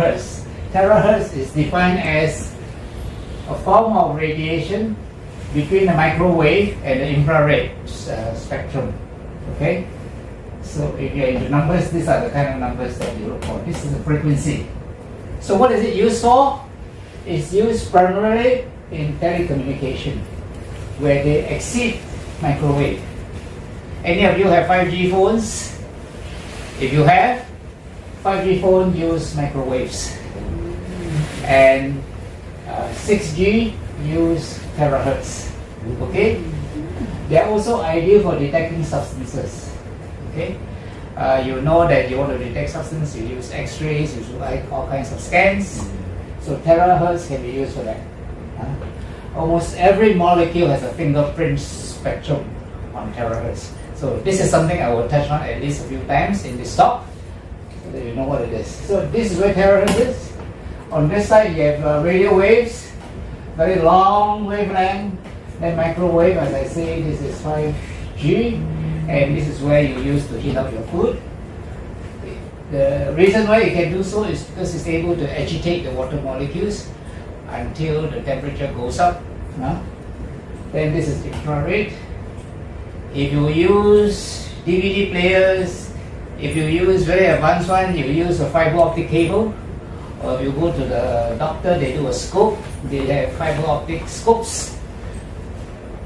terahertz. Terahertz is defined as a form of radiation between the microwave and the infrared spectrum. Okay? So if you're into numbers, these are the kind of numbers that you look for. This is the frequency. So what is it used for? It's used primarily in telecommunication, where they exceed microwave. Any of you have 5G phones? If you have, 5G phone use microwaves. And 6G use terahertz. Okay? They are also ideal for detecting substances. Okay? You know that you want to detect substance, you use X-rays, you use all kinds of scans. So terahertz can be used for that. Almost every molecule has a fingerprint spectrum on terahertz. So this is something I will touch on at least a few times in this talk, so that you know what it is. So this is where terahertz is. On this side you have radio waves, very long wavelength. Then microwave, as I say, this is 5G, and this is where you use to heat up your food. The reason why it can do so is because it's able to agitate the water molecules until the temperature goes up. Then this is infrared. If you use DVD players, if you use very advanced one, you use a fiber optic cable. Or if you go to the doctor, they do a scope. They have fiber optic scopes.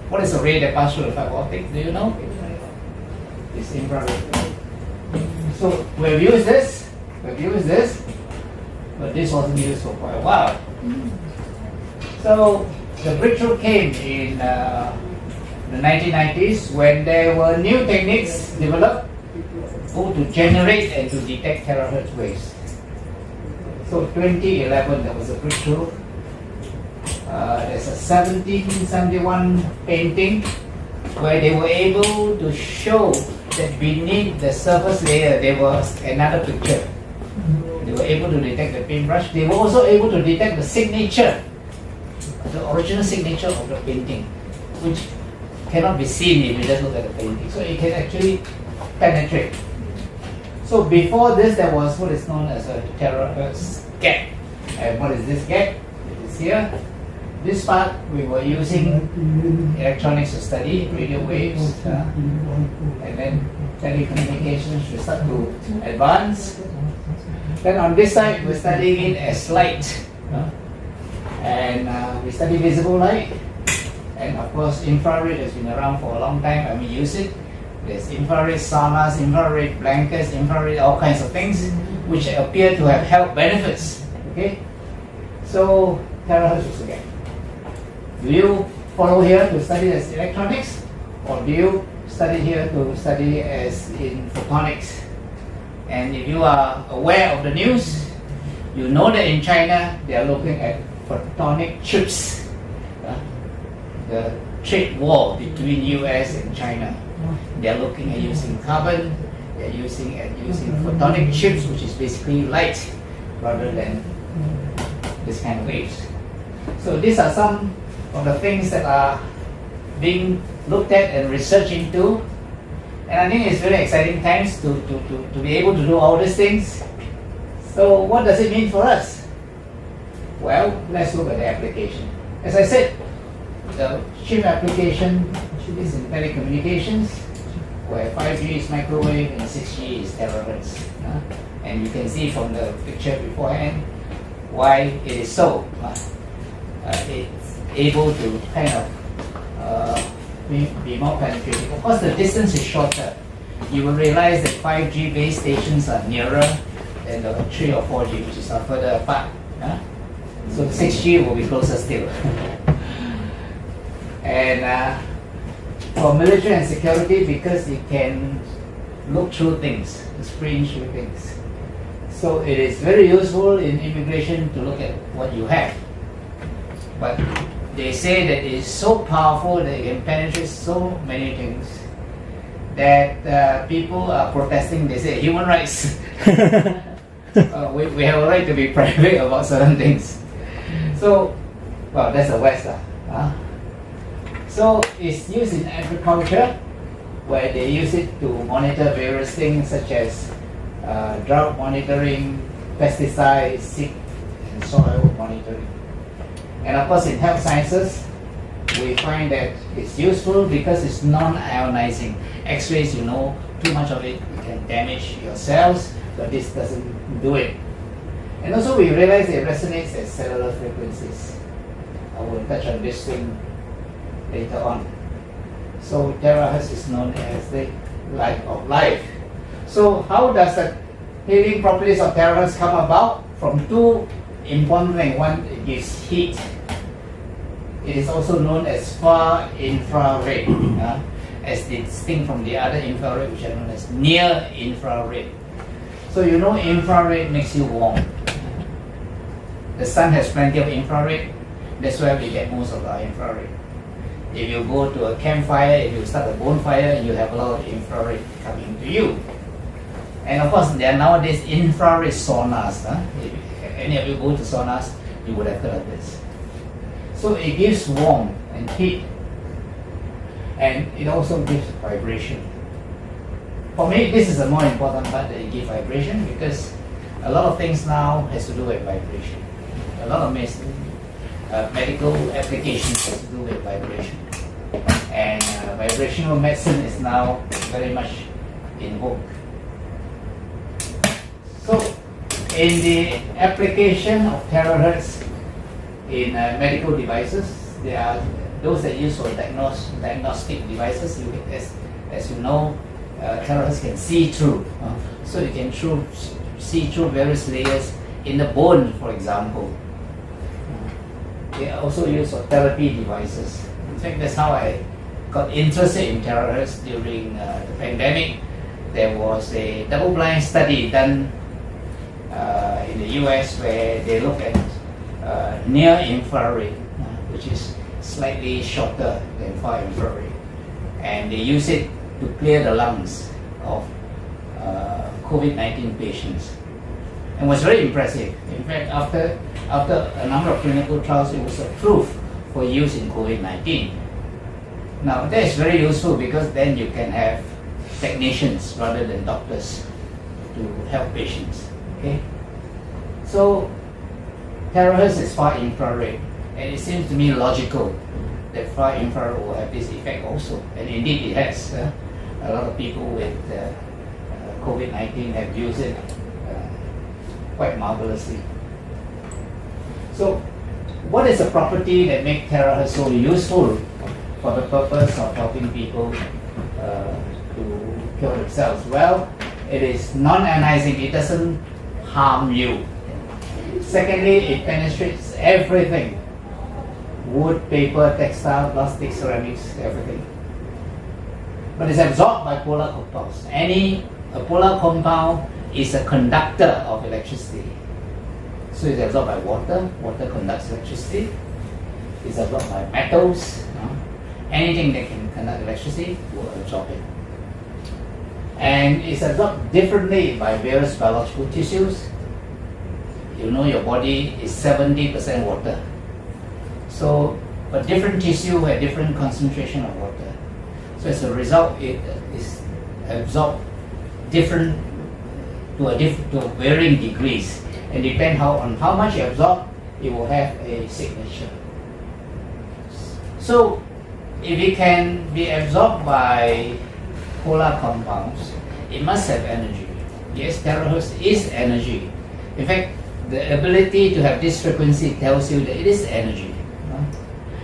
What is the ray that passes through the fiber optic? Do you know? It's infrared. So we've used this, but this wasn't used for quite a while. So the breakthrough came in the 1990s when there were new techniques developed both to generate and to detect terahertz waves. So 2011 there was a breakthrough. There's a 1771 painting where they were able to show that beneath the surface layer there was another picture. They were able to detect the paintbrush. They were also able to detect the signature, the original signature of the painting, which cannot be seen if you just look at the painting. So it can actually penetrate. So before this there was what is known as a terahertz gap. And what is this gap? It is here. This part we were using electronics to study radio waves, and then telecommunications we start to advance. Then on this side we're studying it as light, and we study visible light, and of course infrared has been around for a long time and we use it. There's infrared saunas, infrared blankets, infrared all kinds of things which appear to have health benefits. Okay, so terahertz is again. Do you follow here to study as electronics, or do you study here to study as in photonics? And if you are aware of the news, you know that in China they are looking at photonic chips, the trade war between US and China. They are looking at using carbon, they are using photonic chips, which is basically light rather than this kind of waves. So these are some of the things that are being looked at and researched into, and I think it's very exciting times to be able to do all these things. So what does it mean for us? Well, let's look at the application. As I said, the chip application is in telecommunications, where 5G is microwave and 6G is terahertz. And you can see from the picture beforehand why it is so. It's able to kind of be more penetrating. Of course, the distance is shorter. You will realize that 5G base stations are nearer than the 3 or 4G, which is further apart. So 6G will be closer still. And for military and security, because it can look through things, screen through things. So it is very useful in immigration to look at what you have. But they say that it is so powerful that it can penetrate so many things that people are protesting. They say human rights. We have a right to be private about certain things. So, well, that's the West. So it's used in agriculture, where they use it to monitor various things such as drought monitoring, pesticide, seed, and soil monitoring. And of course, in health sciences, we find that it's useful because it's non-ionizing. X-rays, you know, too much of it can damage your cells, but this doesn't do it. And also we realize it resonates at cellular frequencies. I will touch on this thing later on. So terahertz is known as the light of life. So how does the healing properties of terahertz come about? From two important things. One, it gives heat. It is also known as far infrared, as distinct from the other infrared, which are known as near infrared. So you know infrared makes you warm. The sun has plenty of infrared. That's where we get most of our infrared. If you go to a campfire, if you start a bonfire, you have a lot of infrared coming to you. And of course, there are nowadays infrared saunas. If any of you go to saunas, you would have heard of this. So it gives warmth and heat. And it also gives vibration. For me, this is the more important part, that it gives vibration, because a lot of things now has to do with vibration. A lot of medical applications has to do with vibration. And vibrational medicine is now very much in vogue. So, in the application of terahertz in medical devices, there are those that use for diagnostic devices. As you know, terahertz can see through. So you can see through various layers in the bone, for example. They are also used for therapy devices. In fact, that's how I got interested in terahertz during the pandemic. There was a double-blind study done in the US where they look at near infrared, which is slightly shorter than far infrared, and they use it to clear the lungs of COVID-19 patients. And was very impressive. In fact, after a number of clinical trials, it was approved for use in COVID-19. Now, that is very useful because then you can have technicians rather than doctors to help patients. Okay? So, terahertz is far infrared, and it seems to me logical that far infrared will have this effect also. And indeed it has. A lot of people with COVID-19 have used it quite marvelously. So, what is the property that makes terahertz so useful for the purpose of helping people to cure themselves? Well, it is non-ionizing. It doesn't harm you. Secondly, it penetrates everything: wood, paper, textile, plastic, ceramics, everything. But it's absorbed by polar compounds. A polar compound is a conductor of electricity. So it's absorbed by water. Water conducts electricity. It's absorbed by metals. Anything that can conduct electricity will absorb it. And it's absorbed differently by various biological tissues. You know your body is 70% water. So, but different tissue have different concentration of water. So as a result, it is absorbed different to varying degrees, and depend on how much you absorb, it will have a signature. So, if it can be absorbed by polar compounds, it must have energy. Yes, terahertz is energy. In fact, the ability to have this frequency tells you that it is energy.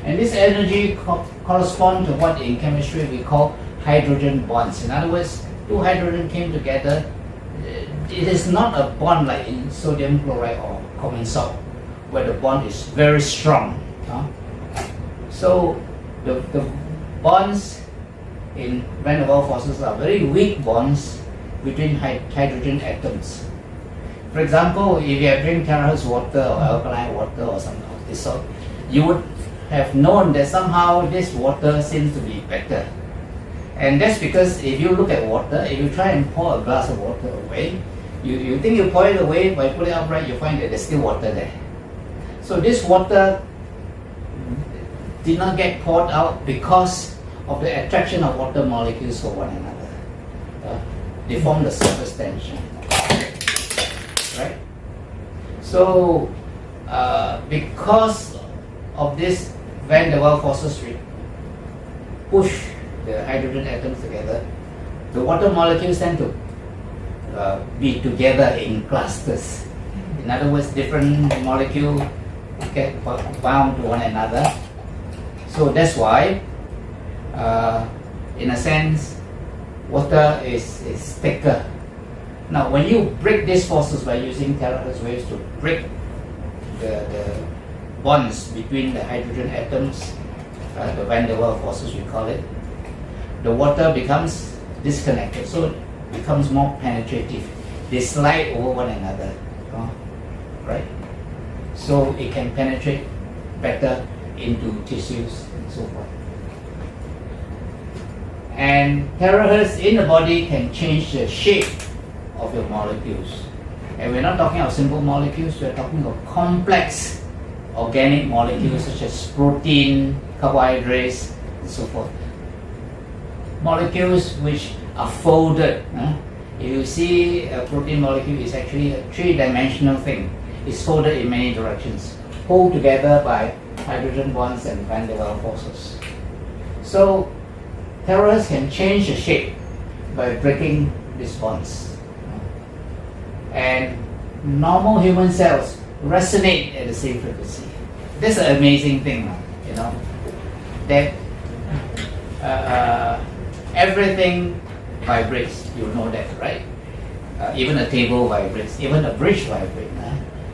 And this energy corresponds to what in chemistry we call hydrogen bonds. In other words, two hydrogen came together. It is not a bond like in sodium chloride or common salt, where the bond is very strong. So the bonds in van der Waals forces are very weak bonds between hydrogen atoms. For example, if you have drink terahertz water or alkaline water or something of this sort, you would have known that somehow this water seems to be better. And that's because if you look at water, if you try and pour a glass of water away, you think you pour it away, by putting it upright, you find that there's still water there. So this water did not get poured out because of the attraction of water molecules for one another. They form the surface tension. Right? So because of this van der Waals forces we push the hydrogen atoms together, the water molecules tend to be together in clusters. In other words, different molecules get bound to one another. So that's why, in a sense, water is thicker. Now, when you break these forces by using terahertz waves to break the bonds between the hydrogen atoms, the van der Waals forces we call it, the water becomes disconnected, so it becomes more penetrative. They slide over one another, right? So it can penetrate better into tissues and so forth. And terahertz in the body can change the shape of your molecules. And we're not talking of simple molecules, we're talking of complex organic molecules such as protein, carbohydrates, and so forth. Molecules which are folded. If you see a protein molecule, it's actually a three-dimensional thing. It's folded in many directions, pulled together by hydrogen bonds and van der Waals forces. So terahertz can change the shape by breaking these bonds. And normal human cells resonate at the same frequency. This is an amazing thing, you know, that everything vibrates. You know that, right? Even a table vibrates, even a bridge vibrates.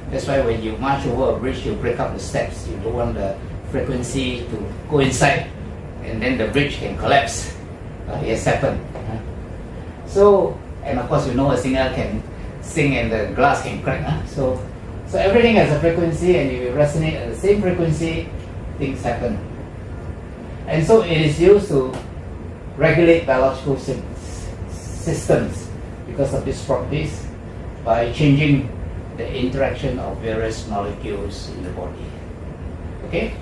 That's why when you march over a bridge, you break up the steps. You don't want the frequency to go inside, and then the bridge can collapse. It has happened. So, and of course, you know a singer can sing and the glass can crack. So everything has a frequency, and if you resonate at the same frequency, things happen. And so it is used to regulate biological systems because of these properties by changing the interaction of various molecules in the body. Okay?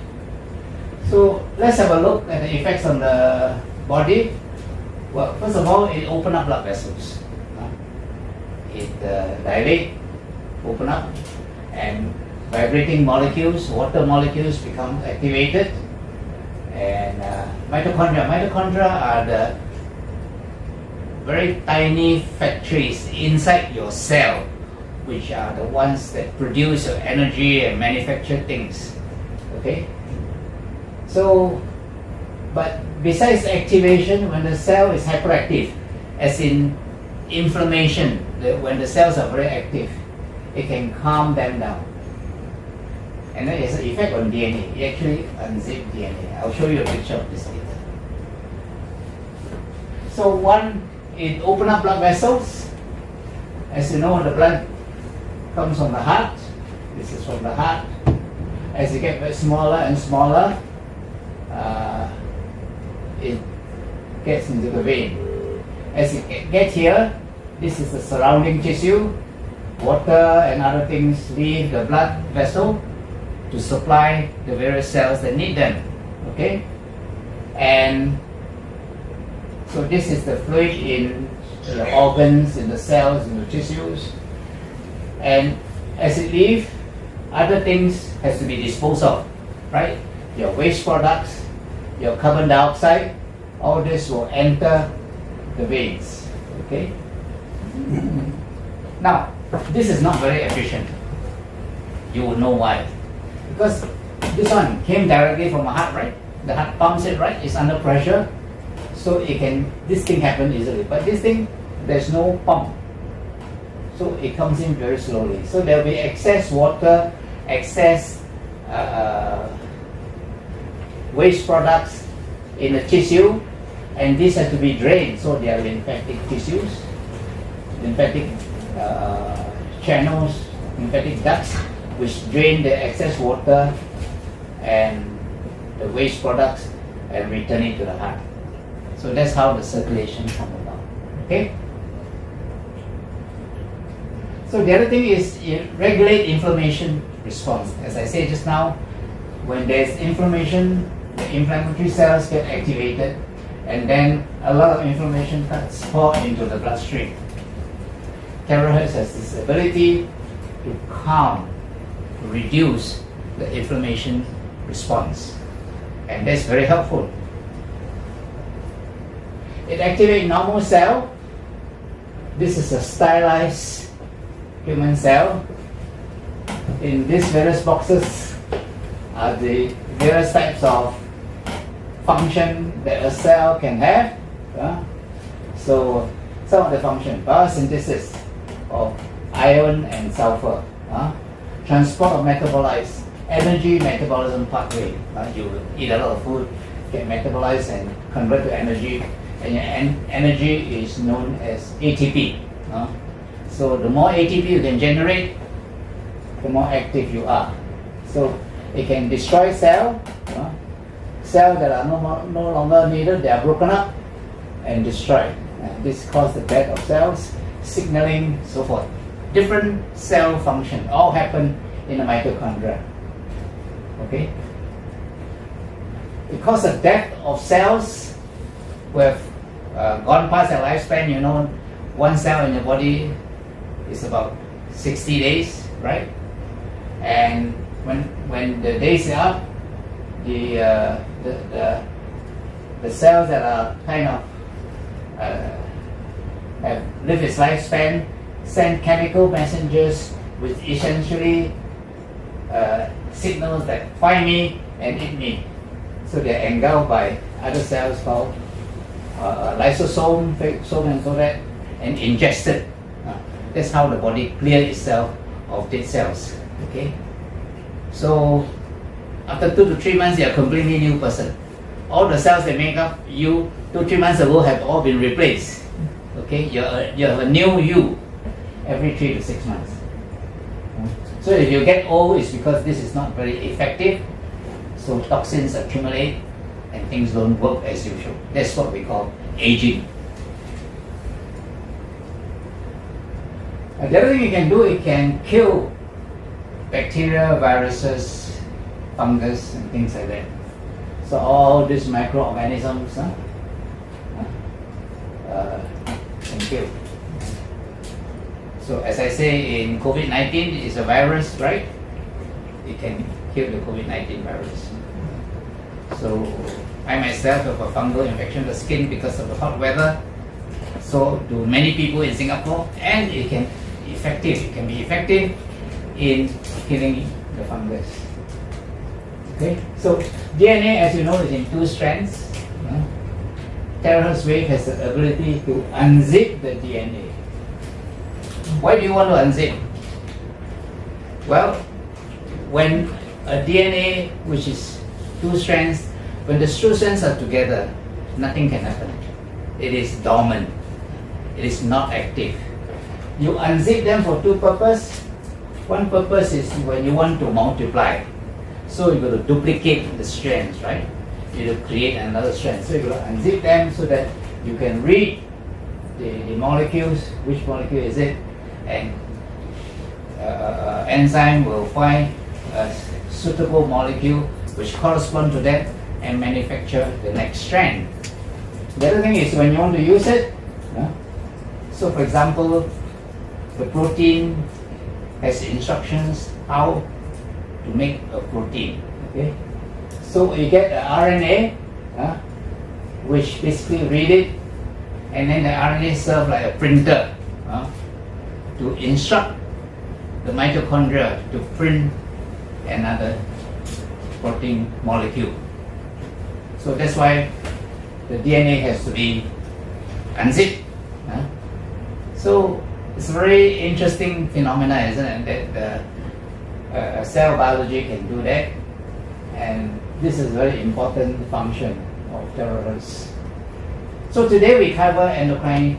So let's have a look at the effects on the body. Well, first of all, it opens up blood vessels. It dilates, open up, and vibrating molecules, water molecules become activated. And mitochondria are the very tiny factories inside your cell, which are the ones that produce your energy and manufacture things. Okay? So, but besides activation, when the cell is hyperactive, as in inflammation, when the cells are very active, it can calm them down. And then there's an effect on DNA. It actually unzips DNA. I'll show you a picture of this later. So one, it opens up blood vessels. As you know, the blood comes from the heart. This is from the heart. As it gets smaller and smaller, it gets into the vein. As it gets here, this is the surrounding tissue. Water and other things leave the blood vessel to supply the various cells that need them. Okay? And so this is the fluid in the organs, in the cells, in the tissues. And as it leaves, other things has to be disposed of, right? Your waste products, your carbon dioxide, all this will enter the veins. Okay? Now, this is not very efficient. You will know why. Because this one came directly from the heart, right? The heart pumps it, right? It's under pressure. So this thing happen easily. But this thing, there's no pump. So it comes in very slowly. So there will be excess water, excess waste products in the tissue, and this has to be drained. So there are lymphatic tissues, lymphatic channels, lymphatic ducts, which drain the excess water and the waste products and return it to the heart. So that's how the circulation comes about. Okay? So the other thing is regulate inflammation response. As I said just now, when there's inflammation, the inflammatory cells get activated, and then a lot of inflammation starts pour into the bloodstream. Terahertz has this ability to calm reduce the inflammation response, and that's very helpful. It activates normal cell. This is a stylized human cell. In these various boxes are the various types of function that a cell can have. So some of the function: biosynthesis of iron and sulfur, transport of metabolites, energy metabolism pathway. You eat a lot of food, get metabolized and convert to energy, and your energy is known as ATP. So the more ATP you can generate, the more active you are. So it can destroy cells that are no longer needed, they are broken up and destroyed. This causes the death of cells, signaling, so forth. Different cell function all happen in the mitochondria. Okay? Because the death of cells who have gone past their lifespan, you know, one cell in the body is about 60 days, right? And when the days are up, the cells that are kind of have lived its lifespan send chemical messengers which essentially signals that find me and eat me. So they're engulfed by other cells called lysosome, phagosome, and so that, and ingested. That's how the body clears itself of dead cells. Okay. So after 2 to 3 months, you're a completely new person. All the cells that make up you 2-3 months ago have all been replaced. Okay, you're a new you every 3 to 6 months. So if you get old, it's because this is not very effective. So toxins accumulate and things don't work as usual. That's what we call aging. The other thing you can do, it can kill bacteria, viruses, fungus, and things like that. So all these microorganisms can kill. So as I say, in COVID-19, it's a virus, right? It can kill the COVID-19 virus. So I myself have a fungal infection of the skin because of the hot weather. So do many people in Singapore, and it can be effective in killing the fungus. Okay, so DNA, as you know, is in 2 strands. THZ wave has the ability to unzip the DNA. Why do you want to unzip? Well, when a DNA which is 2 strands, when the 2 strands are together, nothing can happen. It is dormant. It is not active. You unzip them for 2 purposes. One purpose is when you want to multiply. So you got to duplicate the strands, right? You got to create another strand. So you got to unzip them so that you can read the molecules, which molecule is it, and enzyme will find a suitable molecule which corresponds to that and manufacture the next strand. The other thing is when you want to use it, so for example, the protein has instructions how to make a protein. Okay, so you get the RNA, which basically read it, and then the RNA serves like a printer to instruct the mitochondria to print another protein molecule. So that's why the DNA has to be unzipped. So it's a very interesting phenomena, isn't it? That cell biology can do that, and this is a very important function of THZ. So today we cover endocrine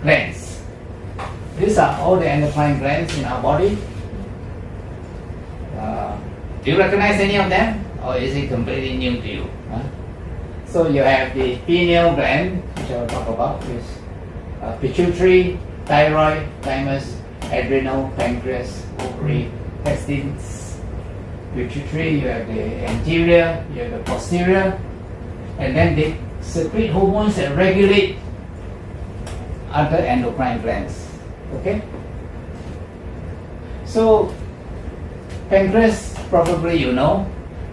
glands. These are all the endocrine glands in our body. Do you recognize any of them, or is it completely new to you? So you have the pineal gland, which I will talk about, is pituitary, thyroid, thymus, adrenal, pancreas, ovary, intestines. Pituitary, you have the anterior, you have the posterior, and then they secrete hormones that regulate other endocrine glands. Okay? So Pancreas, probably you know,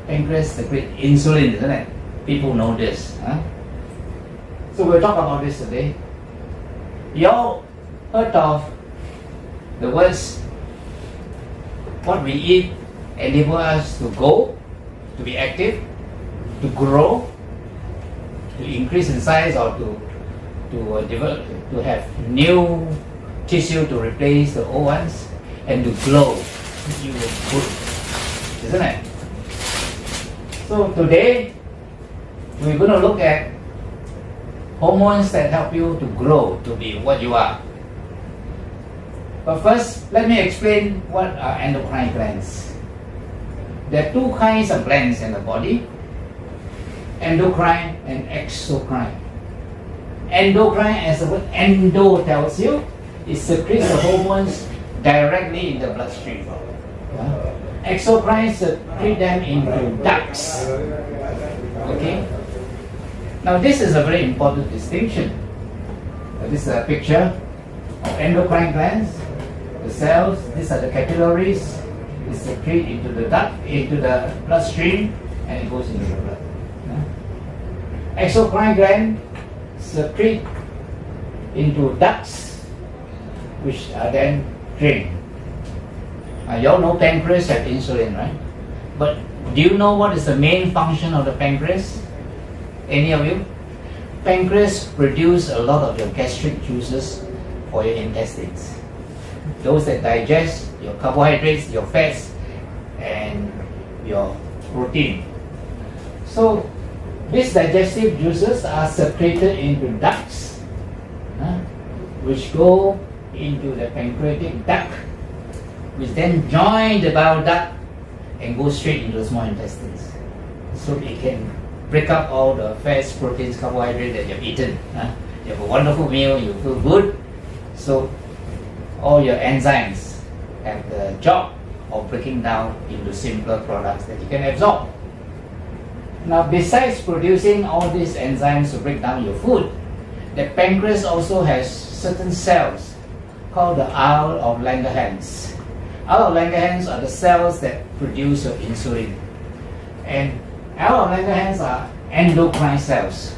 pancreas secretes insulin, isn't it? People know this. Huh? So we'll talk about this today. You all heard of the words, what we eat enable us to go, to be active, to grow, to increase in size, or to develop, to have new tissue to replace the old ones, and to glow. You will good, isn't it? So today we're going to look at hormones that help you to grow to be what you are. But first, let me explain what are endocrine glands. There are two kinds of glands in the body, endocrine and exocrine. Endocrine, as the word endo tells you, it secretes the hormones directly in the bloodstream. Exocrine secrete them into ducts. Okay? Now this is a very important distinction. This is a picture of endocrine glands. The cells, these are the capillaries. It secrete into the duct, into the bloodstream, and it goes into the blood. Exocrine gland secrete into ducts, which are then drained. You all know pancreas have insulin, right? But do you know what is the main function of the pancreas? Any of you? Pancreas produce a lot of your gastric juices for your intestines. Those that digest your carbohydrates, your fats, and your protein. So these digestive juices are secreted into ducts, which go into the pancreatic duct, which then join the bile duct and go straight into the small intestines. So it can break up all the fats, proteins, carbohydrates that you've eaten. You have a wonderful meal, you feel good. So all your enzymes have the job of breaking down into simpler products that you can absorb. Now, besides producing all these enzymes to break down your food, the pancreas also has certain cells called the Isle of Langerhans. Isle of Langerhans are the cells that produce your insulin. And Isle of Langerhans are endocrine cells.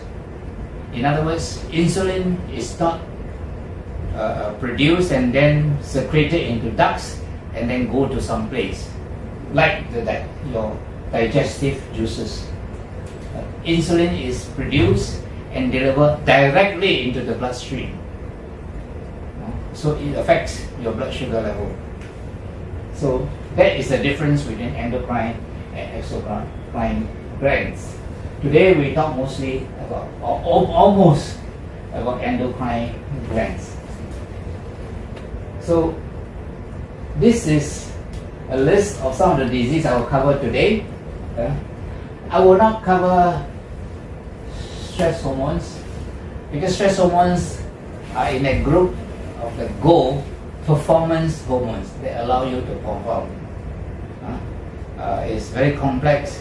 In other words, insulin is not produced and then secreted into ducts and then go to some place, like your digestive juices. Insulin is produced and delivered directly into the bloodstream. So it affects your blood sugar level. So that is the difference between endocrine and exocrine glands. Today we talk mostly about, or almost about endocrine glands. So this is a list of some of the diseases I will cover today. I will not cover stress hormones because stress hormones are in a group of the goal performance hormones that allow you to perform. It's very complex,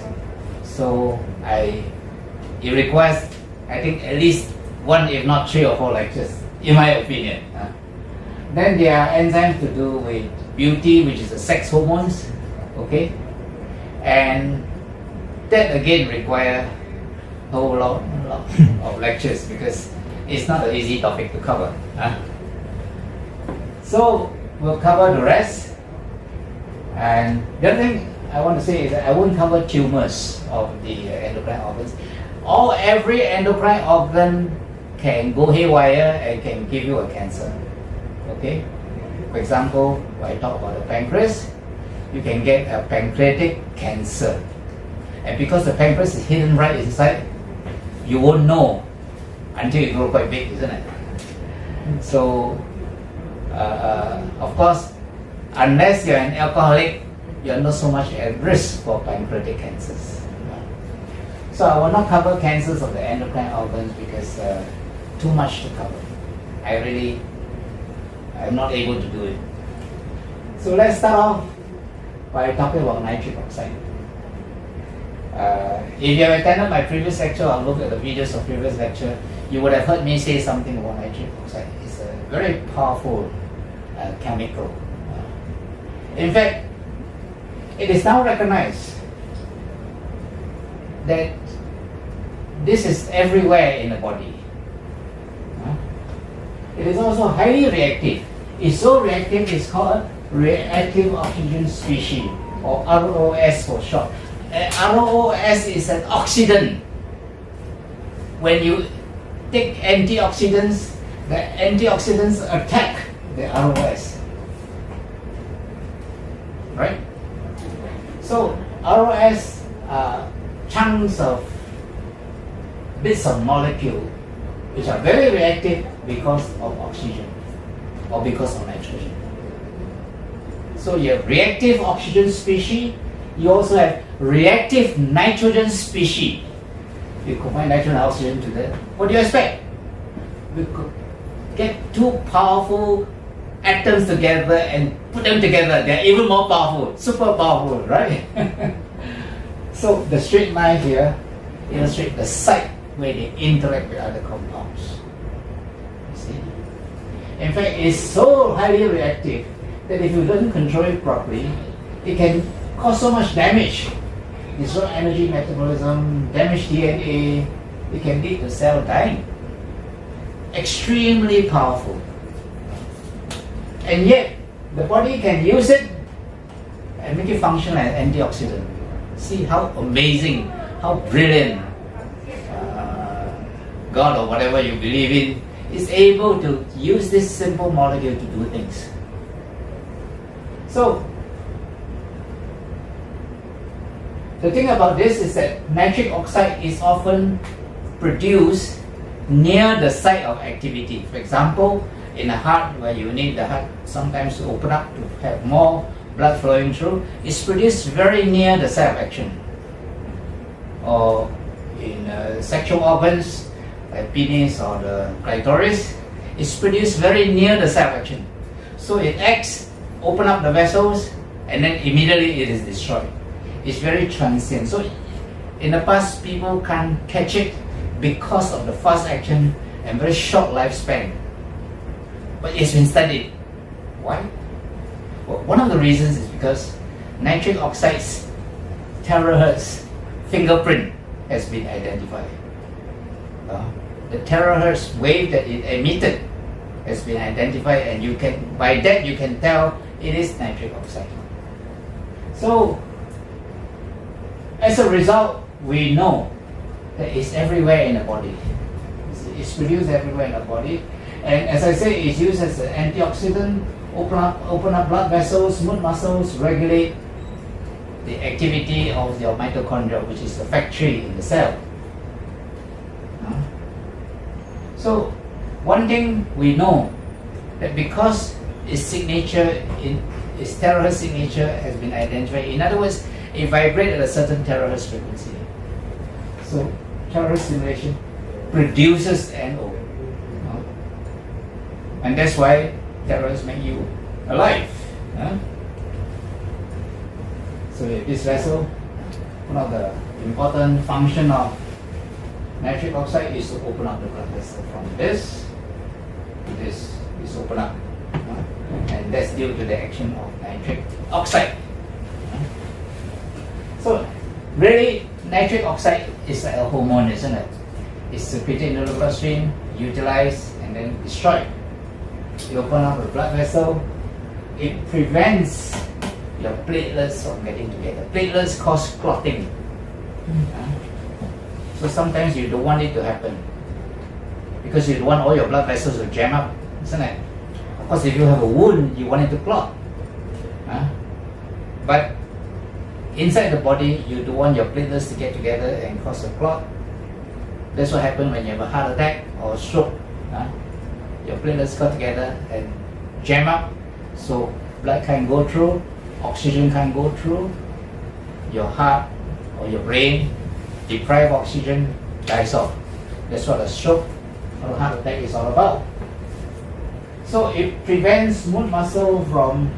so it requires, I think, at least one, if not 3 or 4 lectures, in my opinion. Then there are enzymes to do with beauty, which is the sex hormones, okay, and that again require a whole lot of lectures because it's not an easy topic to cover. So we'll cover the rest. And the other thing I want to say is that I won't cover tumors of the endocrine organs. Every endocrine organ can go haywire and can give you a cancer. Okay? For example, when I talk about the pancreas, you can get a pancreatic cancer. And because the pancreas is hidden right inside, you won't know until it grows quite big, isn't it? So, of course, unless you're an alcoholic, you're not so much at risk for pancreatic cancers. So I will not cover cancers of the endocrine organs because too much to cover. I'm not able to do it. So let's start off by talking about nitric oxide. If you have attended my previous lecture or looked at the videos of previous lecture, you would have heard me say something about nitric oxide. It's a very powerful chemical. In fact, it is now recognized that this is everywhere in the body. It is also highly reactive. It's so reactive, it's called reactive oxygen species, or ROS for short. ROS is an oxidant. When you take antioxidants, the antioxidants attack the ROS. Right? So ROS are chunks of bits of molecule which are very reactive because of oxygen or because of nitrogen. So you have reactive oxygen species, you also have reactive nitrogen species. You combine nitrogen and oxygen together. What do you expect? We could get two powerful atoms together and put them together. They're even more powerful, super powerful, right? So the straight line here illustrates the site where they interact with other compounds. You see? In fact, it's so highly reactive that if you don't control it properly, it can cause so much damage. Destroy energy metabolism, damage DNA, it can lead to cell dying. Extremely powerful. And yet, the body can use it and make it function as antioxidant. See how amazing, how brilliant God or whatever you believe in is able to use this simple molecule to do things. So, the thing about this is that nitric oxide is often produced near the site of activity. For example, in the heart, where you need the heart sometimes to open up to have more blood flowing through, it's produced very near the site of action. Or in sexual organs, like penis or the clitoris, it's produced very near the site of action. So it acts, open up the vessels, and then immediately it is destroyed. It's very transient. So in the past, people can't catch it because of the fast action and very short lifespan. But it's been studied. Why? Well, one of the reasons is because nitric oxide's terahertz fingerprint has been identified. The terahertz wave that it emitted has been identified, and you can, by that you can tell it is nitric oxide. So as a result, we know that it's everywhere in the body. It's produced everywhere in the body, and as I say, it's used as an antioxidant, open up blood vessels, smooth muscles, regulate the activity of your mitochondria, which is the factory in the cell. So one thing we know, that because its signature, its terahertz signature has been identified. In other words, it vibrates at a certain terahertz frequency. So terahertz stimulation produces NO. And that's why terahertz make you alive. So this vessel, one of the important function of nitric oxide is to open up the blood vessel. From this to this is open up. And that's due to the action of nitric oxide. So really, nitric oxide is like a hormone, isn't it? It's secreted into the bloodstream, utilized, and then destroyed. You open up the blood vessel, it prevents your platelets from getting together. Platelets cause clotting. So sometimes you don't want it to happen because you don't want all your blood vessels to jam up, isn't it? Of course, if you have a wound, you want it to clot. But inside the body, you don't want your platelets to get together and cause a clot. That's what happens when you have a heart attack or a stroke. Your platelets got together and jam up, so blood can't go through, oxygen can't go through, your heart or your brain, deprived oxygen, dies off. That's what a stroke or a heart attack is all about. So it prevents smooth muscle from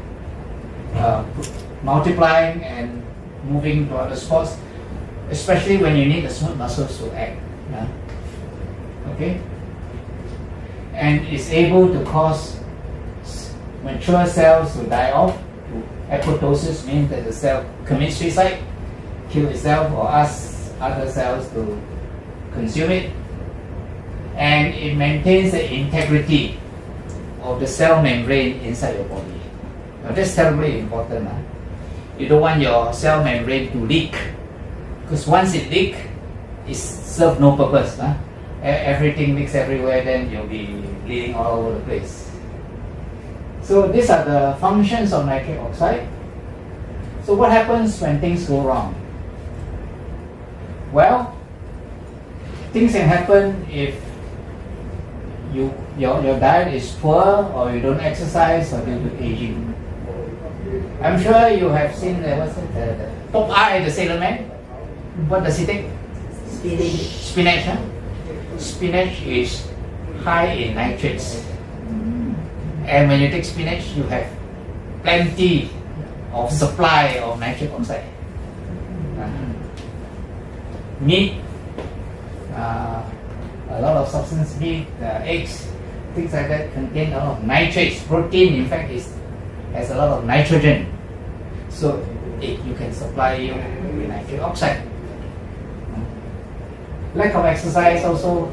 multiplying and moving to other spots, especially when you need the smooth muscles to act. Okay? And it's able to cause mature cells to die off, to Apoptosis means that the cell commits suicide, kill itself or asks other cells to consume it. And it maintains the integrity of the cell membrane inside your body. Now that's terribly important. You don't want your cell membrane to leak, because once it leaks, it serves no purpose. Everything leaks everywhere, then you'll be bleeding all over the place. So these are the functions of nitric oxide. So what happens when things go wrong? Well, things can happen if your diet is poor, or you don't exercise, or due to aging. I'm sure you have seen the Popeye the Sailor Man. What does he take? Spinach. Spinach is high in nitrates. And when you take spinach, you have plenty of supply of nitric oxide. Meat, a lot of substance, meat, eggs, things like that contain a lot of nitrates. Protein, in fact, has a lot of nitrogen. So you can supply you with nitric oxide. Lack of exercise also,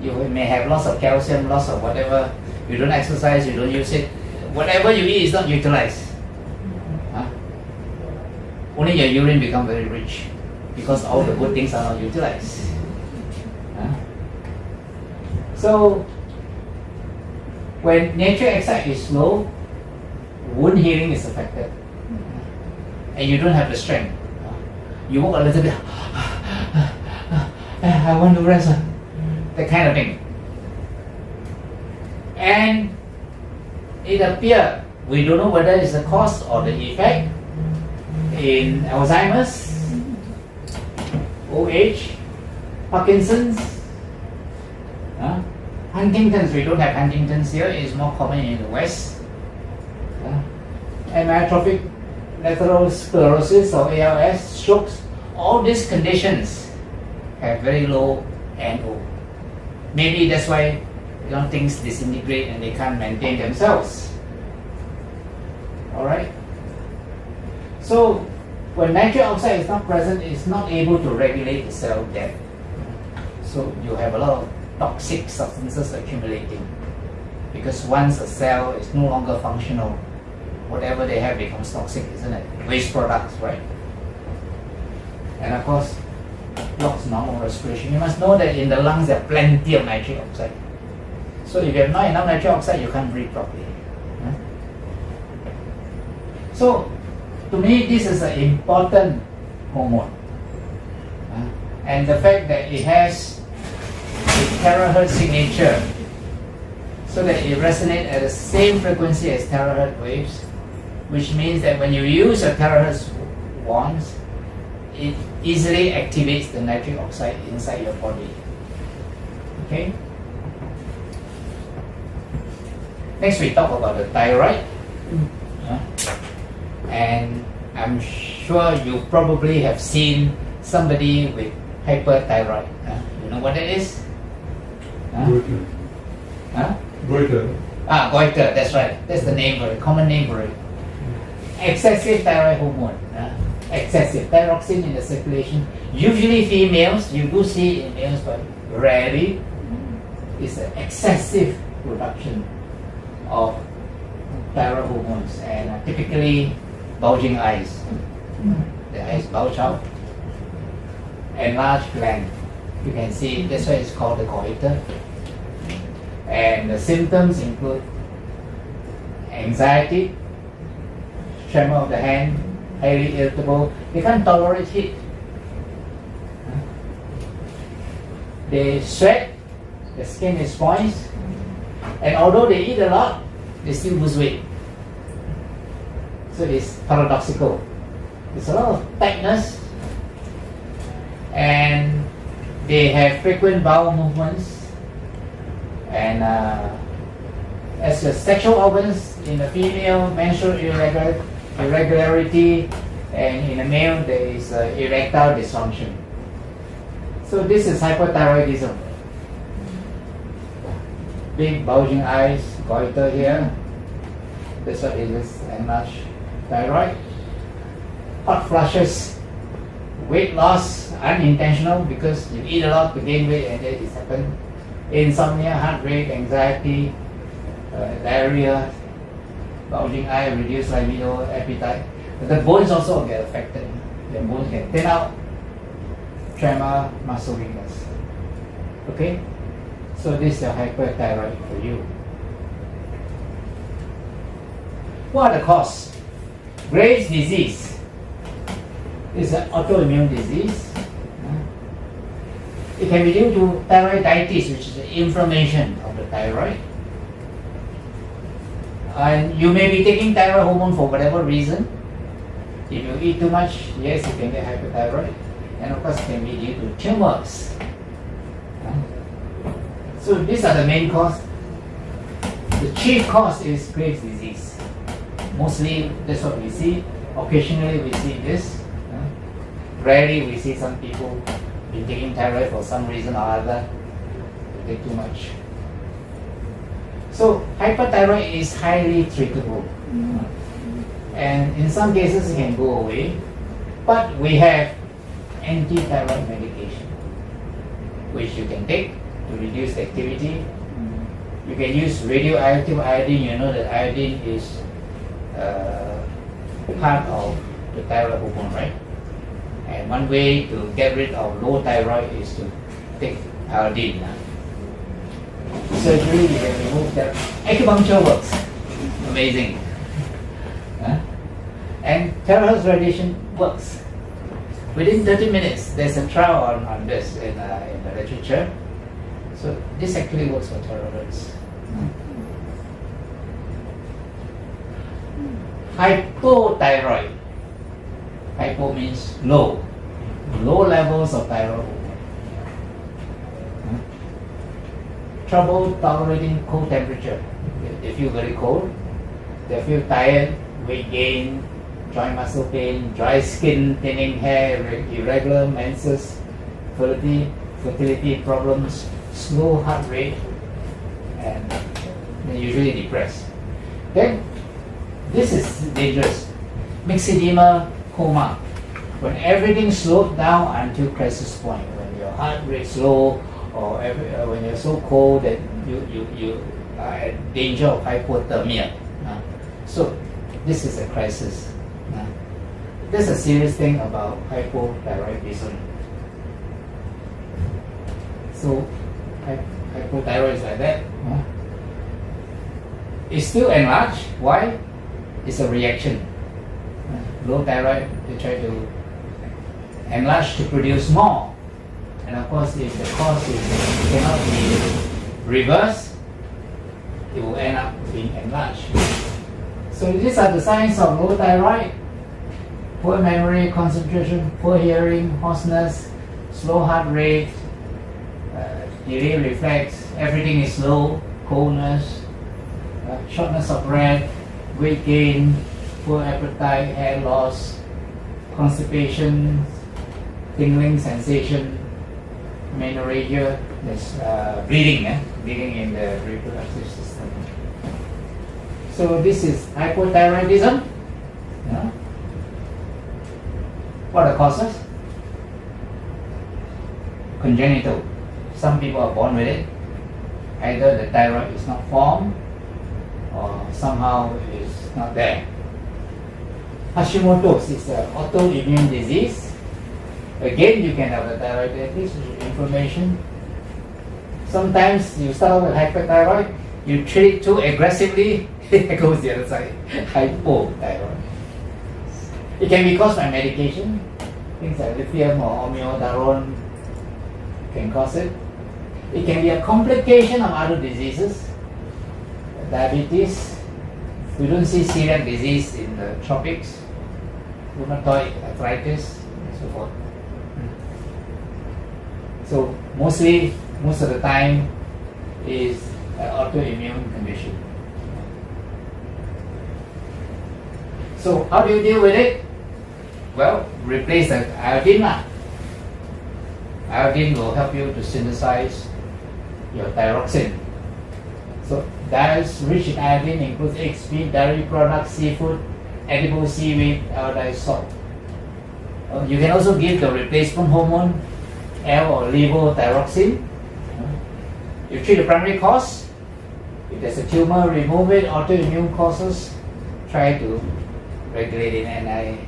you may have loss of calcium, loss of whatever. You don't exercise, you don't use it. Whatever you eat is not utilized. Only your urine become very rich, because all the good things are not utilized. So when nitric oxide is low, wound healing is affected, and you don't have the strength. You walk a little bit, I want to rest, that kind of thing. And it appears, we don't know whether it's the cause or the effect, in Alzheimer's, old age, Parkinson's, Huntington's. We don't have Huntington's here, it's more common in the West. Amyotrophic lateral sclerosis or ALS, strokes, all these conditions have very low NO. Maybe that's why things disintegrate and they can't maintain themselves. Alright? So when nitric oxide is not present, it's not able to regulate the cell death. So you have a lot of toxic substances accumulating, because once a cell is no longer functional, whatever they have becomes toxic, isn't it? Waste products, right? And of course, blocks normal respiration. You must know that in the lungs there are plenty of nitric oxide. So if you have not enough nitric oxide, you can't breathe properly. So to me, this is an important hormone. And the fact that it has a terahertz signature, so that it resonates at the same frequency as terahertz waves, which means that when you use a terahertz wands, it easily activates the nitric oxide inside your body. Okay? Next we talk about the thyroid. And I'm sure you probably have seen somebody with hyperthyroid. You know what it is? Goiter. Goiter. Goiter, that's right. That's the name for it, common name for it. Excessive thyroid hormone. Excessive thyroxine in the circulation. Usually females, you do see in males, but rarely. It's an excessive production of thyroid hormones, and typically bulging eyes. The eyes bulge out. Enlarged gland. You can see, that's why it's called the goiter. And the symptoms include anxiety, tremor of the hand, highly irritable. They can't tolerate heat. They sweat, the skin is moist, and although they eat a lot, they still lose weight. So it's paradoxical. There's a lot of tightness, and they have frequent bowel movements, and as the sexual organs in the female, menstrual irregularity, and in the male there is erectile dysfunction. So this is hypothyroidism. Big bulging eyes, goiter here, That's what it is, enlarged thyroid. Hot flushes, weight loss, unintentional because you eat a lot to gain weight and then it happens. Insomnia, heart rate, anxiety, diarrhea, bulging eye, reduced libido, appetite. The bones also get affected. The bones get thin out, tremor, muscle weakness. Okay? So this is a hyperthyroid for you. What are the causes? Graves' disease is an autoimmune disease. It can be due to thyroiditis, which is the inflammation of the thyroid. And you may be taking thyroid hormone for whatever reason. If you eat too much, yes, you can get hyperthyroid. And of course, it can be due to tumors. So these are the main cause. The chief cause is Graves' disease. Mostly, that's what we see. Occasionally, we see this. Rarely, we see some people been taking thyroid for some reason or other. They take too much. So hyperthyroid is highly treatable. And in some cases, it can go away. But we have anti-thyroid medication, which you can take to reduce the activity. You can use radioactive iodine. You know that iodine is part of the thyroid hormone, right? And one way to get rid of low thyroid is to take iodine. Surgery, you can remove that. Acupuncture works. Amazing. And terahertz radiation works. Within 30 minutes, there's a trial on this in the literature. So this actually works for terahertz. Hypothyroid. Hypo means low. Low levels of thyroid hormone. Trouble tolerating cold temperature. They feel very cold. They feel tired, weight gain, joint muscle pain, dry skin, thinning hair, irregular menses, fertility problems, slow heart rate, and they're usually depressed. Then, this is dangerous. Myxedema, coma. When everything slows down until crisis point, when your heart rate slow, or when you're so cold that you are at danger of hypothermia. So this is a crisis. That's a serious thing about hypothyroidism. So hypothyroid is like that. It's still enlarged. Why? It's a reaction. Low thyroid, they try to enlarge to produce more. And of course, if the cause cannot be reversed, it will end up being enlarged. So these are the signs of low thyroid: poor memory, concentration, poor hearing, hoarseness, slow heart rate, delay reflex, everything is slow, coldness, shortness of breath, weight gain, poor appetite, hair loss, constipation, tingling sensation, menorrhagia, there's bleeding in the reproductive system. So this is hypothyroidism. What are the causes? Congenital. Some people are born with it. Either the thyroid is not formed or somehow it is not there. Hashimoto's is an autoimmune disease. Again, you can have a thyroiditis, inflammation. Sometimes you start with hyperthyroid, you treat it too aggressively, it goes the other side, hypothyroid. It can be caused by medication, things like lithium or amiodarone can cause it. It can be a complication of other diseases, diabetes. We don't see celiac disease in the tropics, rheumatoid arthritis, and so forth. So most of the time is an autoimmune condition. So how do you deal with it? Well, replace the iodine. Iodine will help you to synthesize your thyroxine. So Diets rich in iodine include eggs, meat, dairy products, seafood, edible seaweed, iodized salt. You can also give the replacement hormone, L or levothyroxine. You treat the primary cause. If there's a tumor, remove it. Autoimmune causes, try to regulate it. And I,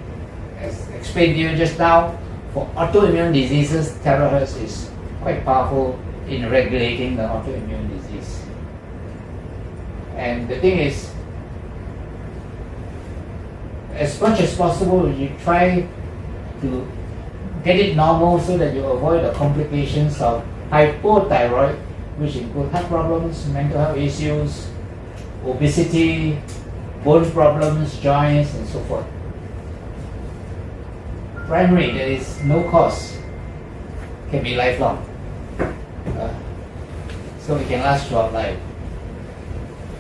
as explained to you just now, for autoimmune diseases, terahertz is quite powerful in regulating the autoimmune disease. And the thing is, as much as possible, you try to get it normal so that you avoid the complications of hypothyroid, which include heart problems, mental health issues, obesity, bone problems, joints, and so forth. Primary, there is no cause, can be lifelong. So it can last throughout life.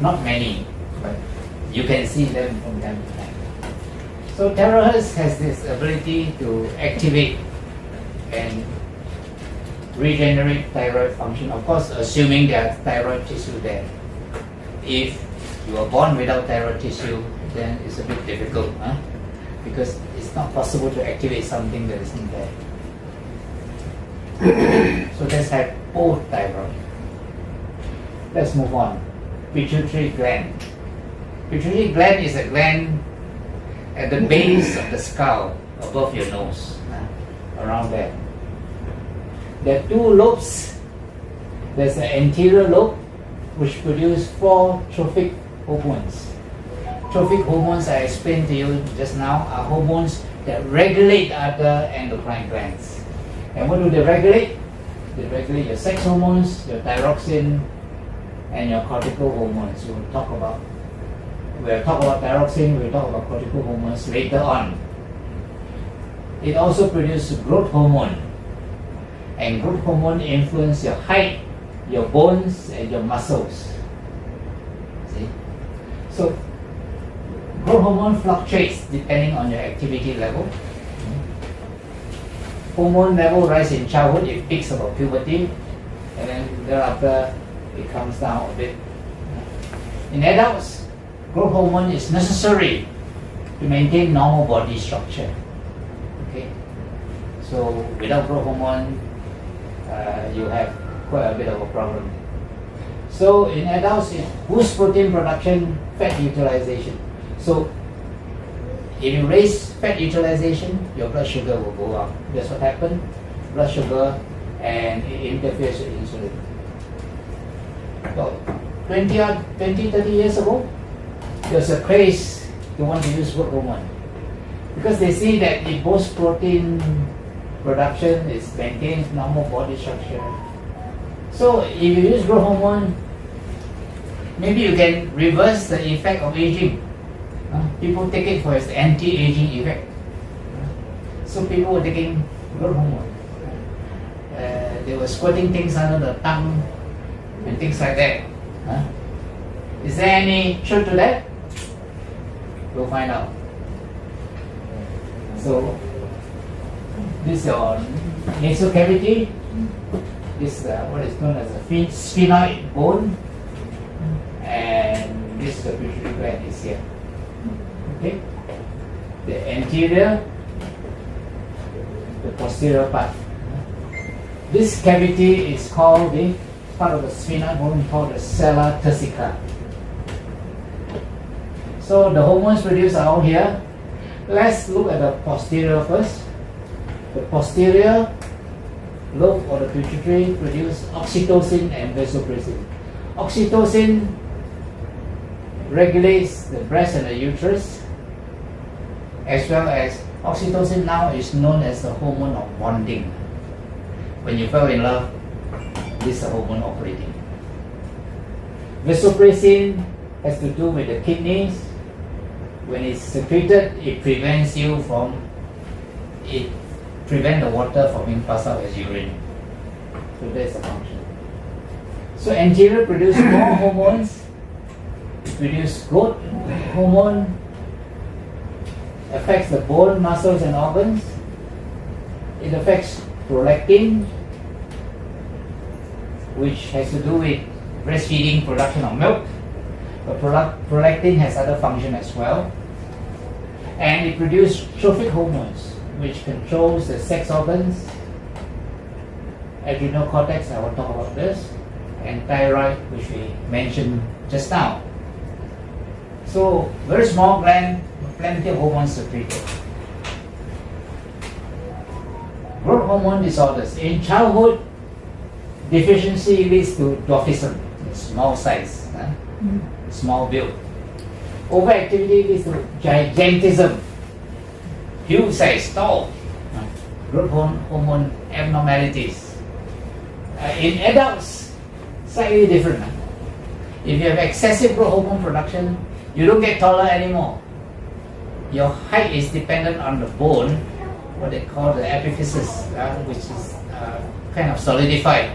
Not many, but you can see them from time to time. So terahertz has this ability to activate and regenerate thyroid function, of course assuming there's thyroid tissue there. If you are born without thyroid tissue, then it's a bit difficult, because it's not possible to activate something that isn't there. So that's hypothyroid. Let's move on. Pituitary gland. Pituitary gland is a gland at the base of the skull, above your nose, around there. There are two lobes. There's the anterior lobe, which produces 4 trophic hormones. Trophic hormones, I explained to you just now, are hormones that regulate other endocrine glands. And what do they regulate? They regulate your sex hormones, your thyroxine, and your cortical hormones. We'll talk about thyroxine, we'll talk about cortical hormones later on. It also produces growth hormone. And growth hormone influence your height, your bones, and your muscles. See? So, growth hormone fluctuates depending on your activity level. Hormone level rise in childhood, it peaks about puberty, and then thereafter it comes down a bit. In adults, growth hormone is necessary to maintain normal body structure. Okay? So, without growth hormone, you have quite a bit of a problem. So in adults, it boosts protein production, fat utilization. So if you raise fat utilization, your blood sugar will go up. That's what happened. Blood sugar, and it interferes with insulin. So 30 years ago, there's a craze to want to use growth hormone, because they see that it boosts protein production, it maintains normal body structure. So if you use growth hormone, maybe you can reverse the effect of aging. People take it for its anti-aging effect. So people were taking growth hormone. They were squirting things under the tongue and things like that. Is there any truth to that? We'll find out. So this is your nasal cavity. This is what is known as a sphenoid bone, and this is the pituitary gland is here. Okay, the anterior, the posterior part. This cavity is called the part of the sphenoid bone called the sella turcica. So the hormones produced are all here. Let's look at the posterior first. The posterior lobe or the pituitary produce oxytocin and vasopressin. Oxytocin regulates the breast and the uterus, as well as oxytocin now is known as the hormone of bonding. When you fell in love, this is the hormone operating. Vasopressin has to do with the kidneys. When it's secreted, it prevents the water from being passed out as urine. So that's the function. So anterior produce more hormones. It produces growth hormone, affects the bone, muscles, and organs. It affects prolactin, which has to do with breastfeeding, production of milk. But prolactin has other function as well. And it produces trophic hormones, which controls the sex organs, adrenal cortex, I will talk about this, and thyroid, which we mentioned just now. So, very small gland, plenty of hormones secreted. Growth hormone disorders. In childhood, deficiency leads to dwarfism, small size, small build. Overactivity leads to gigantism, huge size, tall. Growth hormone abnormalities. In adults, slightly different. If you have excessive growth hormone production, you don't get taller anymore. Your height is dependent on the bone, what they call the epiphysis, which is kind of solidified.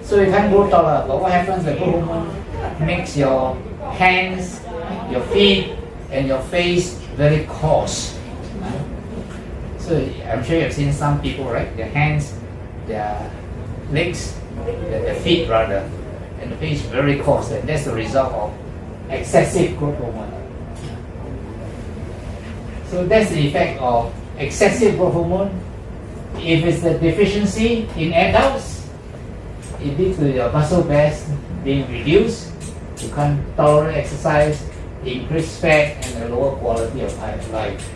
So you can't grow taller. But what happens? The growth hormone makes your hands, your feet, and your face very coarse. So I'm sure you've seen some people, right? Their hands, their legs, their feet rather, and the face very coarse, and that's the result of excessive growth hormone. So that's the effect of excessive growth hormone. If it's a deficiency in adults, it leads to your muscle mass being reduced, you can't tolerate exercise, increased fat, and a lower quality of life.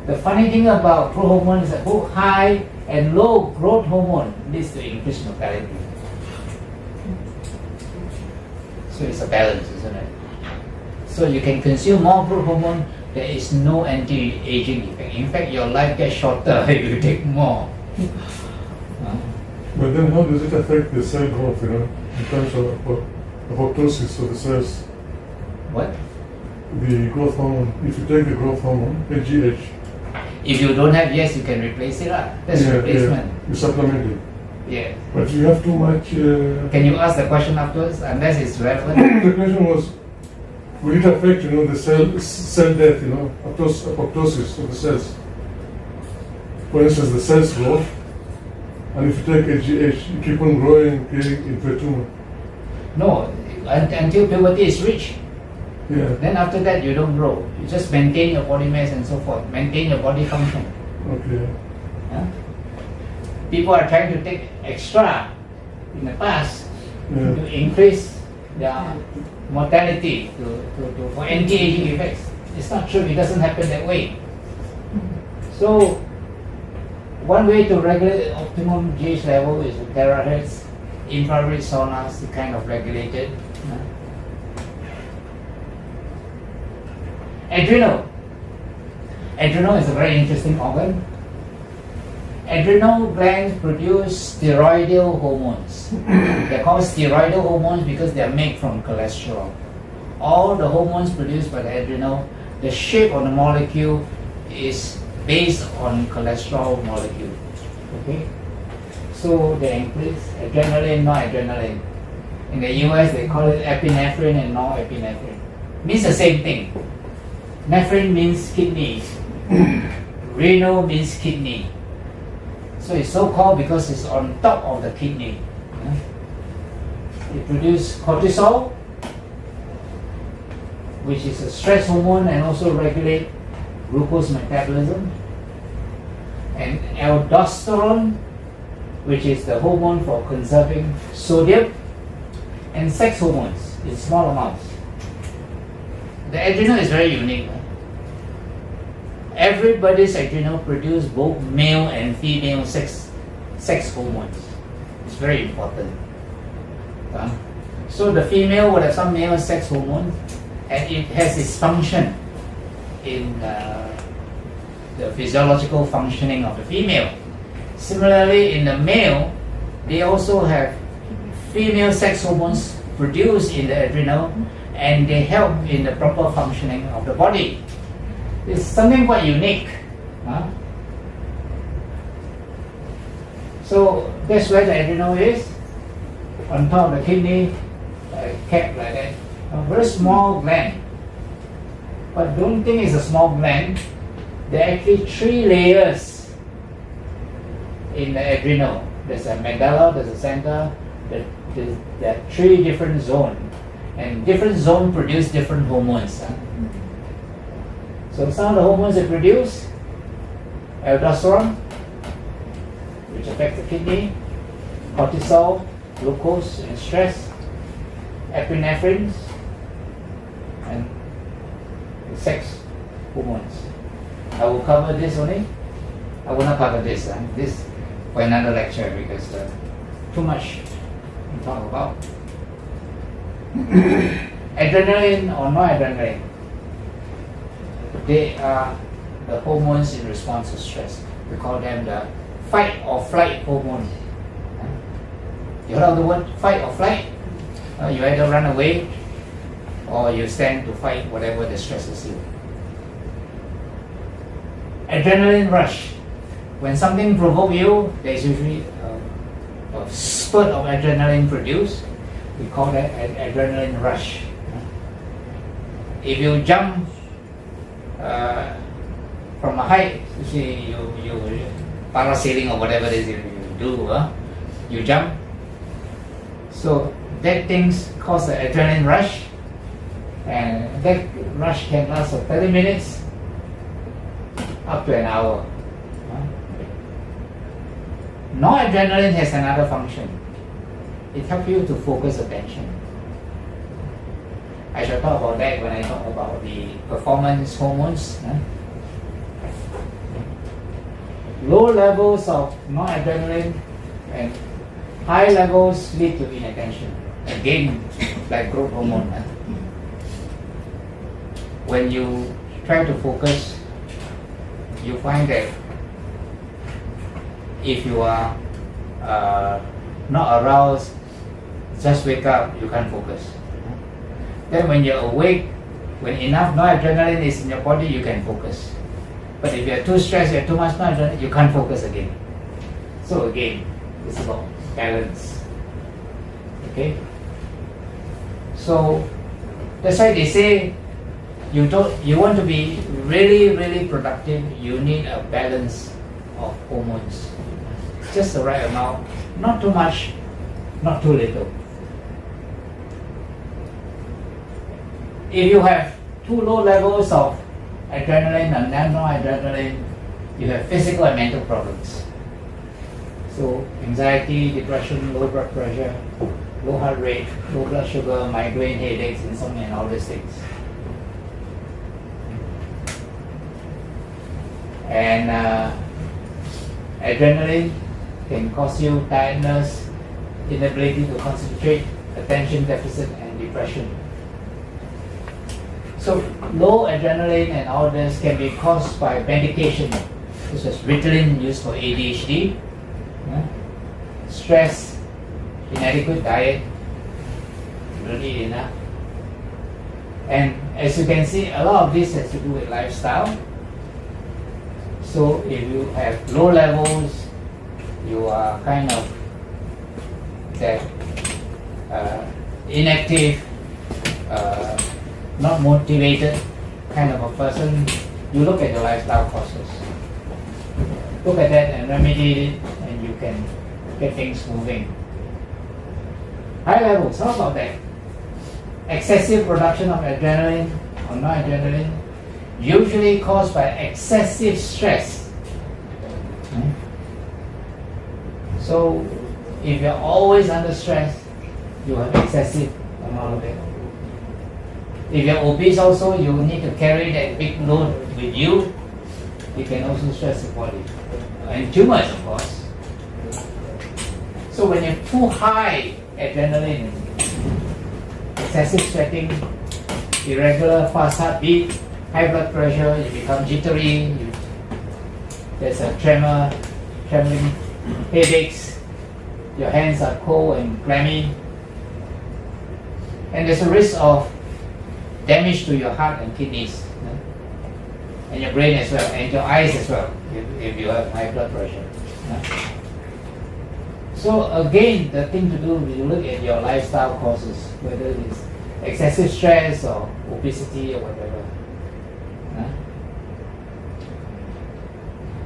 The funny thing about growth hormone is that both high and low growth hormone leads to increased mortality. So it's a balance, isn't it? So you can consume more growth hormone, there is no anti-aging effect. In fact, your life gets shorter if you take more. But then how does it affect the cell growth, in terms of apoptosis of the cells? What? The growth hormone, if you take the growth hormone, THZ. If you don't have, yes, you can replace it. That's replacement. Yeah. You supplement it. Yeah. But you have too much... Can you ask the question afterwards, unless it's relevant? The question was, will it affect, the cell death, apoptosis of the cells? For instance, the cells grow, and if you take THZ, you keep on growing, creating infertumor. No, until puberty is reached. Yeah. Then after that, you don't grow. You just maintain your body mass and so forth. Maintain your body function. Okay. People are trying to take extra in the past to increase their mortality for anti-aging effects. It's not true. It doesn't happen that way. So, one way to regulate optimum GH level is with terahertz, infrared saunas to kind of regulate it. Adrenal. Adrenal is a very interesting organ. Adrenal glands produce steroidal hormones. They're called steroidal hormones because they are made from cholesterol. All the hormones produced by the adrenal, the shape of the molecule is based on cholesterol molecule. Okay? So they include adrenaline, noradrenaline. In the US, they call it epinephrine and norepinephrine. Means the same thing. Nephrin means kidney. Renal means kidney. So it's so called because it's on top of the kidney. It produces cortisol, which is a stress hormone and also regulate glucose metabolism. And aldosterone, which is the hormone for conserving sodium. And sex hormones in small amounts. The adrenal is very unique. Everybody's adrenal produce both male and female sex hormones. It's very important. So the female would have some male sex hormones, and it has its function in the physiological functioning of the female. Similarly, in the male, they also have female sex hormones produced in the adrenal, and they help in the proper functioning of the body. It's something quite unique. So that's where the adrenal is, on top of the kidney, capped like that. A very small gland. But don't think it's a small gland. There are actually 3 layers in the adrenal. There's a medulla, there's a center, there are 3 different zones. And different zone produce different hormones. So some of the hormones they produce, aldosterone, which affects the kidney, cortisol, glucose and stress, epinephrine, and sex hormones. I will cover this only. I will not cover this. This for another lecture because too much to talk about. Adrenaline or noradrenaline, they are the hormones in response to stress. We call them the fight or flight hormone. You heard of the word fight or flight? You either run away or you stand to fight whatever that stresses you. Adrenaline rush. When something provokes you, there's usually a spurt of adrenaline produced. We call that an adrenaline rush. If you jump from a height, you see, you parasailing or whatever it is you do, you jump. So that things cause an adrenaline rush, and that rush can last for 30 minutes up to an hour. Noradrenaline has another function. It helps you to focus attention. I shall talk about that when I talk about the performance hormones. Low levels of noradrenaline and high levels lead to inattention. Again, like growth hormone. When you try to focus, you find that if you are not aroused, just wake up, you can't focus. Then when you're awake, when enough noradrenaline is in your body, you can focus. But if you're too stressed, you have too much noradrenaline, you can't focus again. So again, it's about balance. Okay? So that's why they say you want to be really, really productive, you need a balance of hormones. Just the right amount, not too much, not too little. If you have too low levels of adrenaline and noradrenaline, you have physical and mental problems. So anxiety, depression, low blood pressure, low heart rate, low blood sugar, migraine, headaches, insomnia, and all these things. And adrenaline can cause you tiredness, inability to concentrate, attention deficit, and depression. So low adrenaline and all this can be caused by medication, such as Ritalin used for ADHD, stress, inadequate diet, don't eat enough. And as you can see, a lot of this has to do with lifestyle. So if you have low levels, you are kind of that inactive, not motivated kind of a person, you look at your lifestyle causes. Look at that and remedy it, and you can get things moving. High levels, how about that? Excessive production of adrenaline or noradrenaline, usually caused by excessive stress. So if you're always under stress, you have excessive amount of it. If you're obese also, you need to carry that big load with you. You can also stress the body. And tumors, of course. So when you're too high adrenaline, excessive sweating, irregular fast heartbeat, high blood pressure, you become jittery, there's a trembling, headaches, your hands are cold and clammy, and there's a risk of damage to your heart and kidneys, and your brain as well, and your eyes as well, if you have high blood pressure. So again, the thing to do is you look at your lifestyle causes, whether it's excessive stress or obesity or whatever.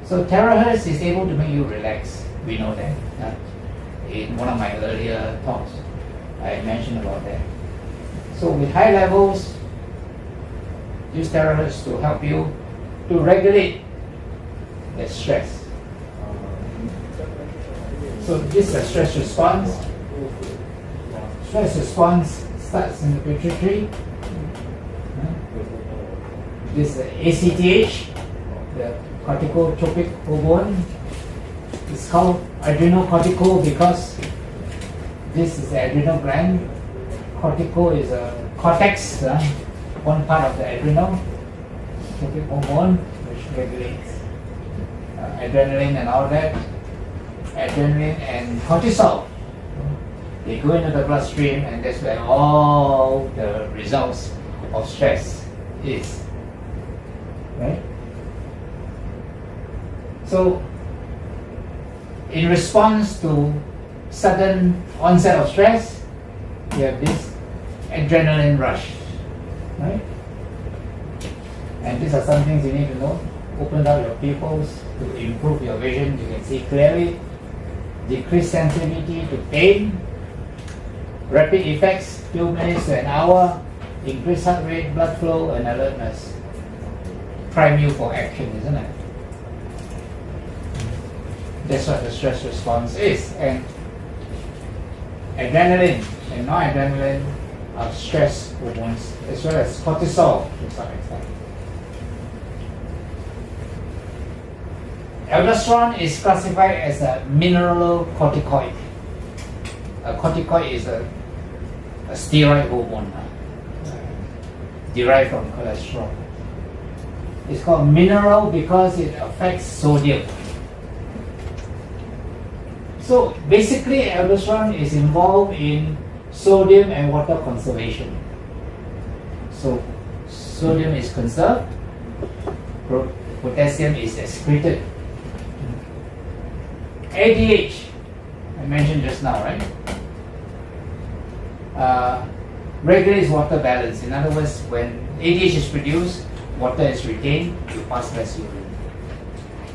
So terahertz is able to make you relax. We know that. In one of my earlier talks, I mentioned about that. So with high levels, use terahertz to help you to regulate the stress. So this is a stress response. Stress response starts in the pituitary. This is ACTH, the corticotropic hormone. It's called adrenocortical because this is the adrenal gland. Cortico is a cortex, one part of the adrenal tropic hormone which regulates adrenaline and all that. Adrenaline and cortisol, they go into the bloodstream, and that's where all the results of stress is. Right? So, in response to sudden onset of stress, you have this adrenaline rush. Right? And these are some things you need to know. Open up your pupils to improve your vision. You can see clearly. Decrease sensitivity to pain. Rapid effects, few minutes to an hour. Increase heart rate, blood flow, and alertness. Prime you for action, isn't it? That's what the stress response is. And adrenaline and noradrenaline are stress hormones, as well as cortisol to some extent. Aldosterone is classified as a mineralocorticoid. A corticoid is a steroid hormone derived from cholesterol. It's called mineral because it affects sodium. So basically, aldosterone is involved in sodium and water conservation. So sodium is conserved, potassium is excreted. ADH, I mentioned just now, right? Regulates water balance. In other words, when ADH is produced, water is retained, you pass less urine.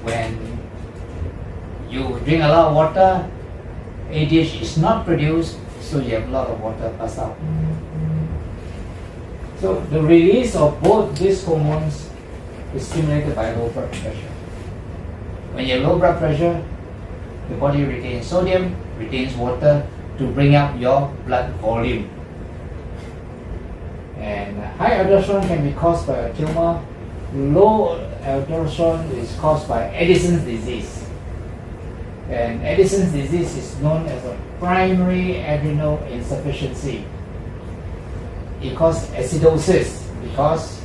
When you drink a lot of water, ADH is not produced, so you have a lot of water pass out. So the release of both these hormones is stimulated by low blood pressure. When you have low blood pressure, the body retains sodium, retains water to bring up your blood volume. And high aldosterone can be caused by a tumor. Low aldosterone is caused by Addison's disease. And Addison's disease is known as a primary adrenal insufficiency. It causes acidosis because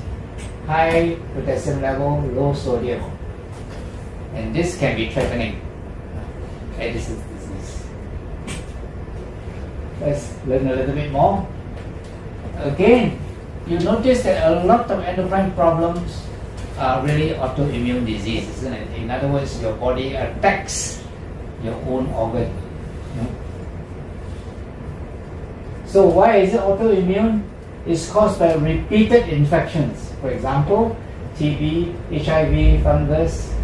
high potassium level, low sodium. And this can be threatening. Addison's disease. Let's learn a little bit more. Again, you notice that a lot of endocrine problems are really autoimmune disease, isn't it? In other words, your body attacks your own organ. So why is it autoimmune? It's caused by repeated infections. For example, TB, HIV, fungus,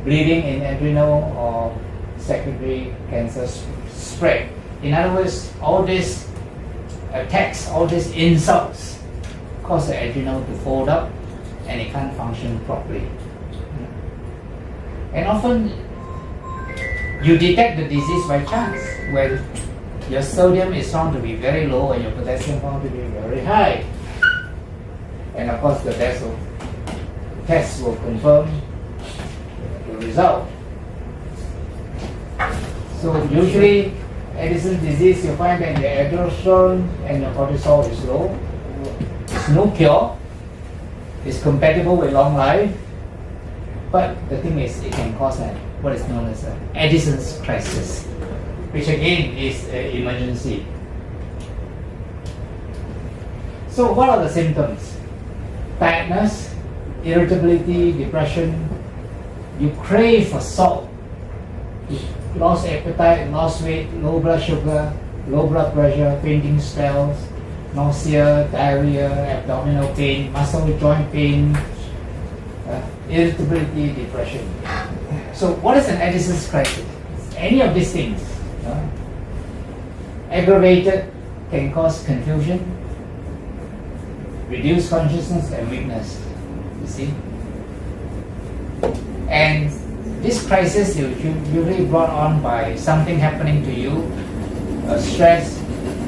bleeding in adrenal or secondary cancer spread. In other words, all these attacks, all these insults cause the adrenal to fold up and it can't function properly. And often you detect the disease by chance when your sodium is found to be very low and your potassium found to be very high. And of course the test will confirm the result. So usually Addison's disease, you find that your aldosterone and your cortisol is low. There's no cure. It's compatible with long life. But the thing is, it can cause what is known as an Addison's crisis, which again is an emergency. So what are the symptoms? Tiredness, irritability, depression. You crave for salt. Lost appetite, lost weight, low blood sugar, low blood pressure, fainting spells, nausea, diarrhea, abdominal pain, muscle joint pain, irritability, depression. So what is an Addison's crisis? Any of these things. Aggravated can cause confusion, reduced consciousness and weakness. You see? And this crisis is usually brought on by something happening to you, a stress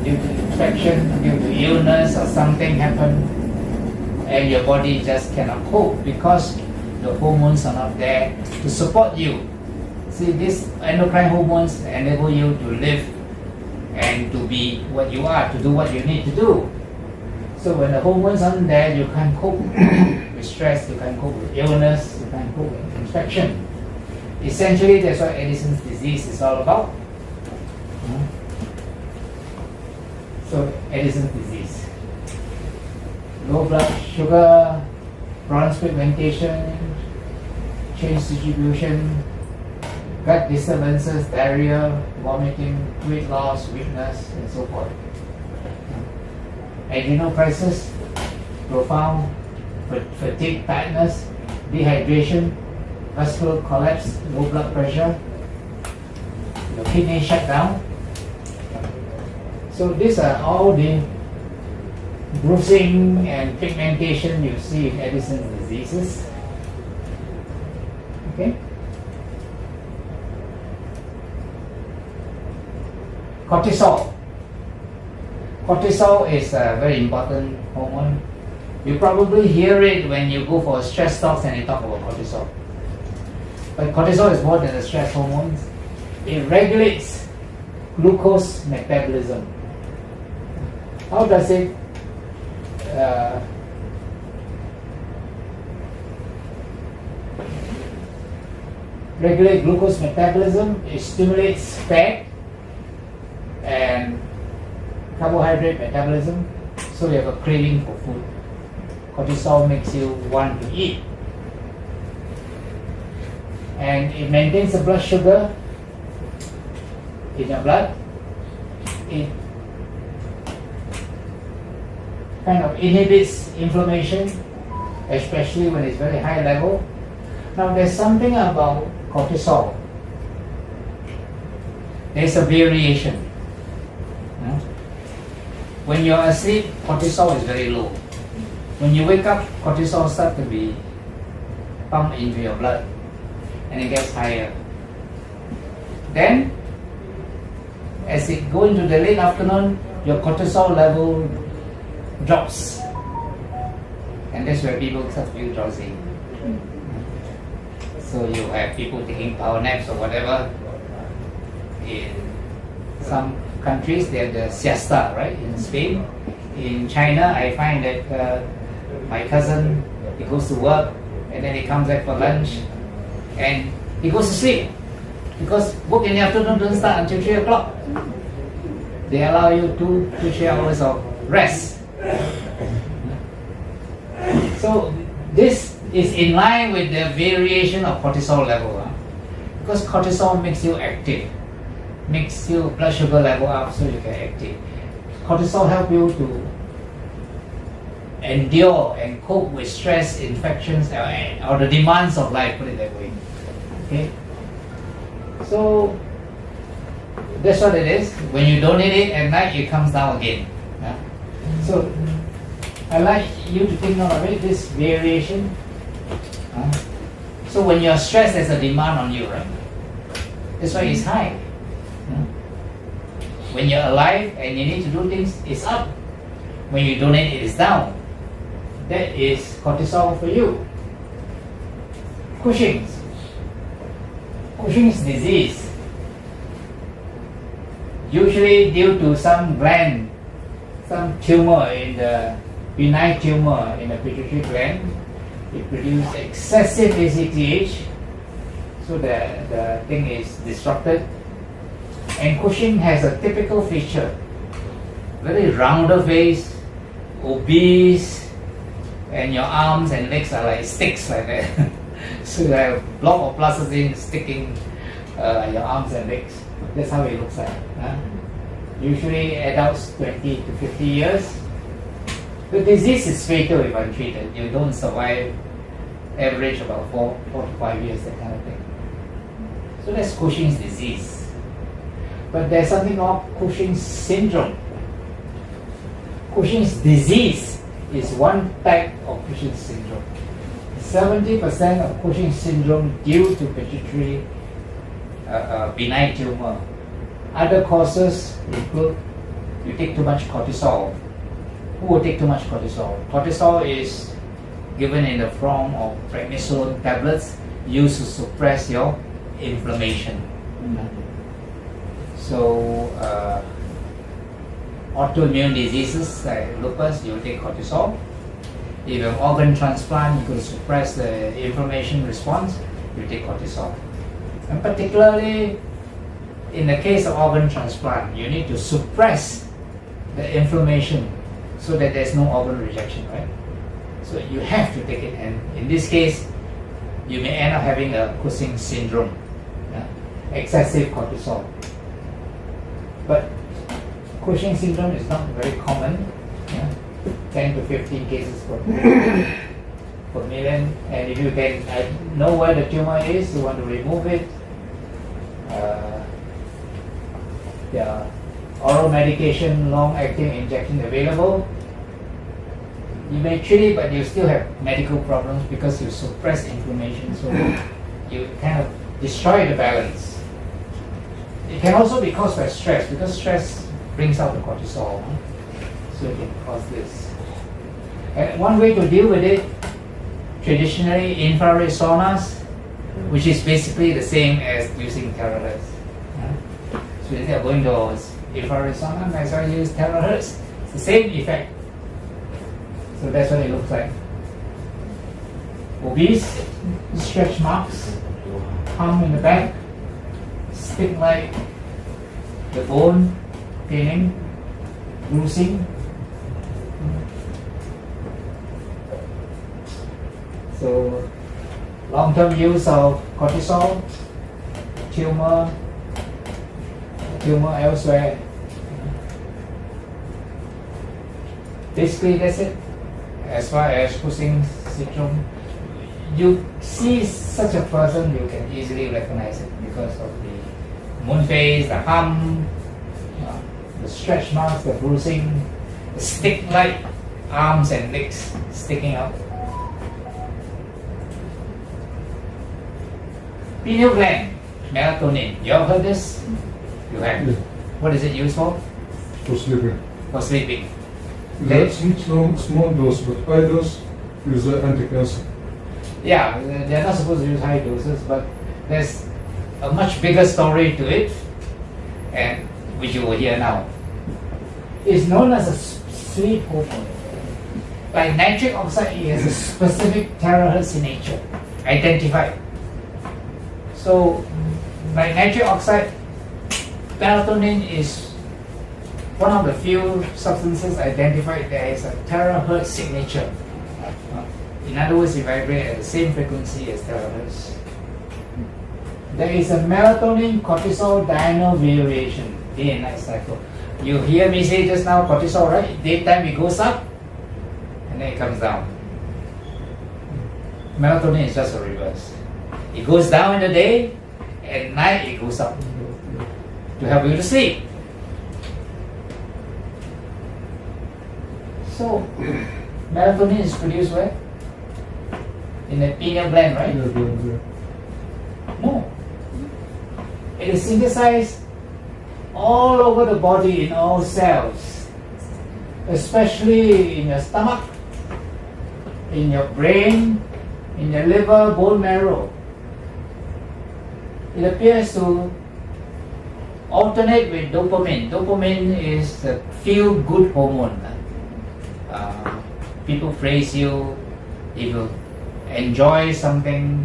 due to infection, due to illness, or something happened, and your body just cannot cope because the hormones are not there to support you. See, these endocrine hormones enable you to live and to be what you are, to do what you need to do. So when the hormones aren't there, you can't cope with stress, you can't cope with illness, you can't cope with infection. Essentially, that's what Addison's disease is all about. So, Addison's disease. Low blood sugar, bronze pigmentation, change distribution, gut disturbances, diarrhea, vomiting, weight loss, weakness, and so forth. Adrenal crisis, profound fatigue, tiredness, dehydration, vascular collapse, low blood pressure, your kidney shut down. So these are all the bruising and pigmentation you see in Addison's diseases. Okay. Cortisol. Cortisol is a very important hormone. You probably hear it when you go for stress talks and they talk about cortisol. But cortisol is more than a stress hormone. It regulates glucose metabolism. How does it regulate glucose metabolism? It stimulates fat and carbohydrate metabolism, so you have a craving for food. Cortisol makes you want to eat. And it maintains the blood sugar in your blood. It kind of inhibits inflammation, especially when it's very high level. Now there's something about cortisol. There's a variation. When you're asleep, cortisol is very low. When you wake up, cortisol starts to be pumped into your blood and it gets higher. Then, as it goes into the late afternoon, your cortisol level drops. And that's where people start to feel drowsy. So you have people taking power naps or whatever. In some countries, they have the siesta, right? In Spain. In China, I find that my cousin, he goes to work and then he comes back for lunch and he goes to sleep because work in the afternoon doesn't start until 3 o'clock. They allow you 2 to 3 hours of rest. So this is in line with the variation of cortisol level, because cortisol makes you active, makes your blood sugar level up so you get active. Cortisol helps you to endure and cope with stress, infections, or the demands of life, put it that way. Okay? So that's what it is. When you don't eat it at night, it comes down again. Yeah? So I like you to think of it, this variation. So when you're stressed, there's a demand on you, right? That's why it's high. When you're alive and you need to do things, it's up. When you donate, it is down. That is cortisol for you. Cushing's disease, usually due to some gland, some tumor in the benign tumor in the pituitary gland. It produces excessive ACTH, so the thing is disrupted. And Cushing has a typical feature, very rounder face, obese, and your arms and legs are like sticks like that. So you have a block of plasticine sticking your arms and legs. That's how it looks like. Usually adults 20 to 50 years. The disease is fatal if untreated. You don't survive average about 4 to 5 years, that kind of thing. So that's Cushing's disease. But there's something called Cushing's syndrome. Cushing's disease is one type of Cushing syndrome. 70% of Cushing syndrome due to pituitary benign tumor. Other causes include you take too much cortisol. Who will take too much cortisol? Cortisol is given in the form of prednisone tablets used to suppress your inflammation. So autoimmune diseases like lupus, you take cortisol. If you have organ transplant, you could suppress the inflammation response, you take cortisol. And particularly in the case of organ transplant, you need to suppress the inflammation so that there's no organ rejection, right? So you have to take it, and in this case, you may end up having a Cushing syndrome, excessive cortisol. But Cushing syndrome is not very common, 10 to 15 cases per million, and if you can know where the tumor is, you want to remove it. There are oral medication, long-acting injection available. You may treat it, but you still have medical problems because you suppress inflammation, so you kind of destroy the balance. It can also be caused by stress, because stress brings out the cortisol, so it can cause this. And one way to deal with it, traditionally infrared saunas, which is basically the same as using terahertz. So instead of going to infrared sauna, might as well use terahertz. It's the same effect. So that's what it looks like. Obese, stretch marks, hump in the back, stick like the bone, paining, bruising. So long-term use of cortisol, tumor elsewhere. Basically, that's it. As far as Cushing syndrome, you see such a person, you can easily recognize it because of the moon face, the hump, the stretch marks, the bruising, the stick-like arms and legs sticking out. Pineal gland, melatonin. You have heard this? You have. Yeah. What is it used for? For sleeping. For sleeping. That's small dose, but high dose is anti-cancer. Yeah, they're not supposed to use high doses, but there's a much bigger story to it, and which you will hear now. It's known as a sleep hormone. Like nitric oxide, it has a specific terahertz signature, identified. So, like nitric oxide, melatonin is one of the few substances identified that has a terahertz signature. In other words, it vibrates at the same frequency as terahertz. There is a melatonin cortisol diurnal variation, day and night cycle. You hear me say just now cortisol, right? Daytime it goes up and then it comes down. Melatonin is just a reverse. It goes down in the day, at night it goes up to help you to sleep. So, melatonin is produced where? In the pineal gland, right? Yeah. No. It is synthesized all over the body in all cells, especially in your stomach, in your brain, in your liver, bone marrow. It appears to alternate with dopamine. Dopamine is the feel-good hormone. People praise you if you enjoy something,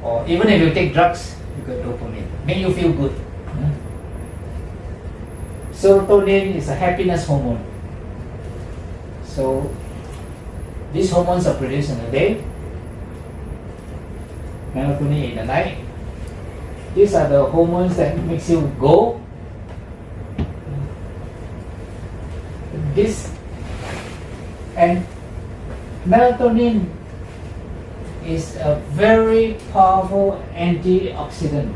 or even if you take drugs, you get dopamine. Make you feel good. Serotonin is a happiness hormone. So these hormones are produced in the day, melatonin in the night. These are the hormones that makes you go. This and melatonin is a very powerful antioxidant.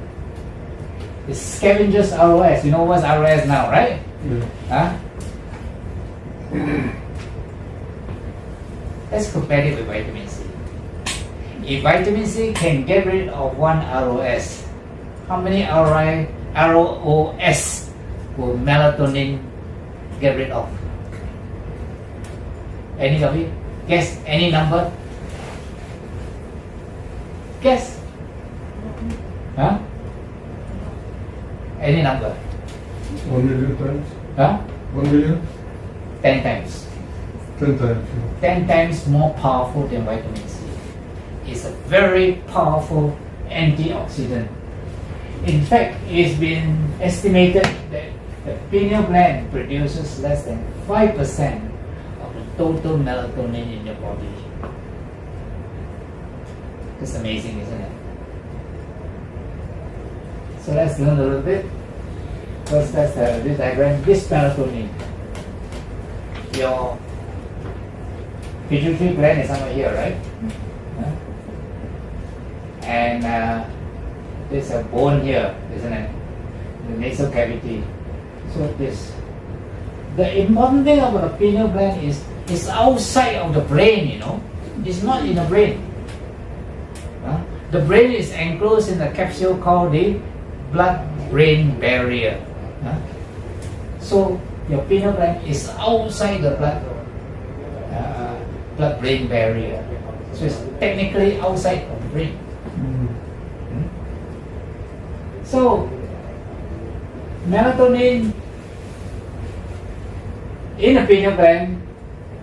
It scavenges ROS. You know what's ROS now, right? Yeah. Huh? Let's compare it with vitamin C. If vitamin C can get rid of one ROS, how many ROS will melatonin get rid of? Any of you? Guess any number? Guess? Huh? Any number? 1 million times? Huh? 1 million? 10 times. 10 times. 10 times more powerful than vitamin C. It's a very powerful antioxidant. In fact, it's been estimated that the pineal gland produces less than 5% of the total melatonin in your body. It's amazing, isn't it? So let's learn a little bit. First, let's have this diagram. This melatonin. Your pituitary gland is somewhere here, right? Huh? And there's a bone here, isn't it? The nasal cavity. So this. The important thing about the pineal gland is it's outside of the brain, you know. It's not in the brain. The brain is enclosed in a capsule called the blood-brain barrier. So your pineal gland is outside the blood-brain barrier. So it's technically outside of the brain. So melatonin in the pineal gland,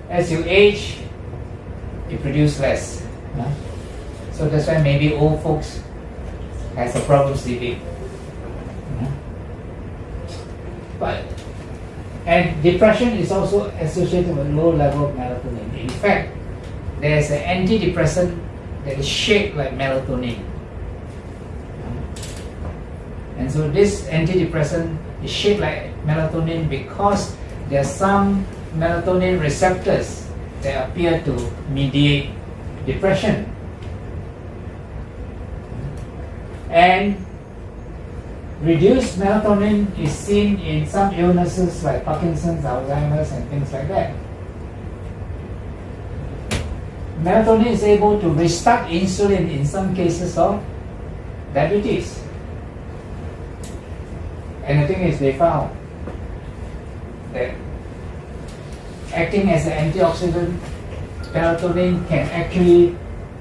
as you age, it produces less. So that's why maybe old folks has a problem sleeping. And depression is also associated with low level of melatonin. In fact, there's an antidepressant that is shaped like melatonin. And so this antidepressant is shaped like melatonin because there are some melatonin receptors that appear to mediate depression. And reduced melatonin is seen in some illnesses like Parkinson's, Alzheimer's, and things like that. Melatonin is able to restart insulin in some cases of diabetes. And the thing is, they found that acting as an antioxidant, melatonin can actually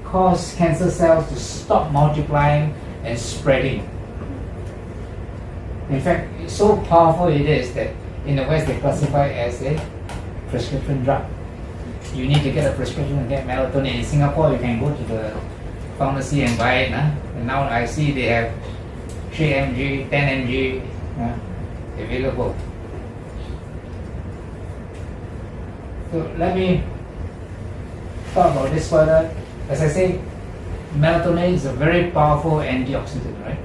cause cancer cells to stop multiplying and spreading. In fact, it's so powerful it is that in the West they classify it as a prescription drug. You need to get a prescription to get melatonin. In Singapore, you can go to the pharmacy and buy it. And now I see they have 3 mg, 10 mg available. So let me talk about this further. As I say, melatonin is a very powerful antioxidant, right?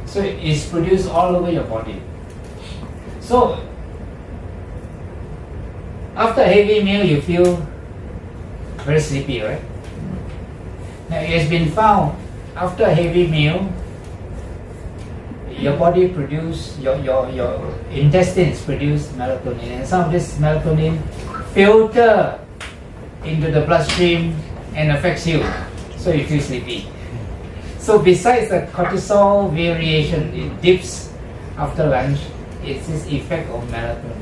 So it is produced all over your body. So after a heavy meal, you feel very sleepy, right? Now it has been found after a heavy meal, your body produce, your intestines produce melatonin, and some of this melatonin filter into the bloodstream and affects you, so you feel sleepy. So besides the cortisol variation, it dips after lunch, it's this effect of melatonin.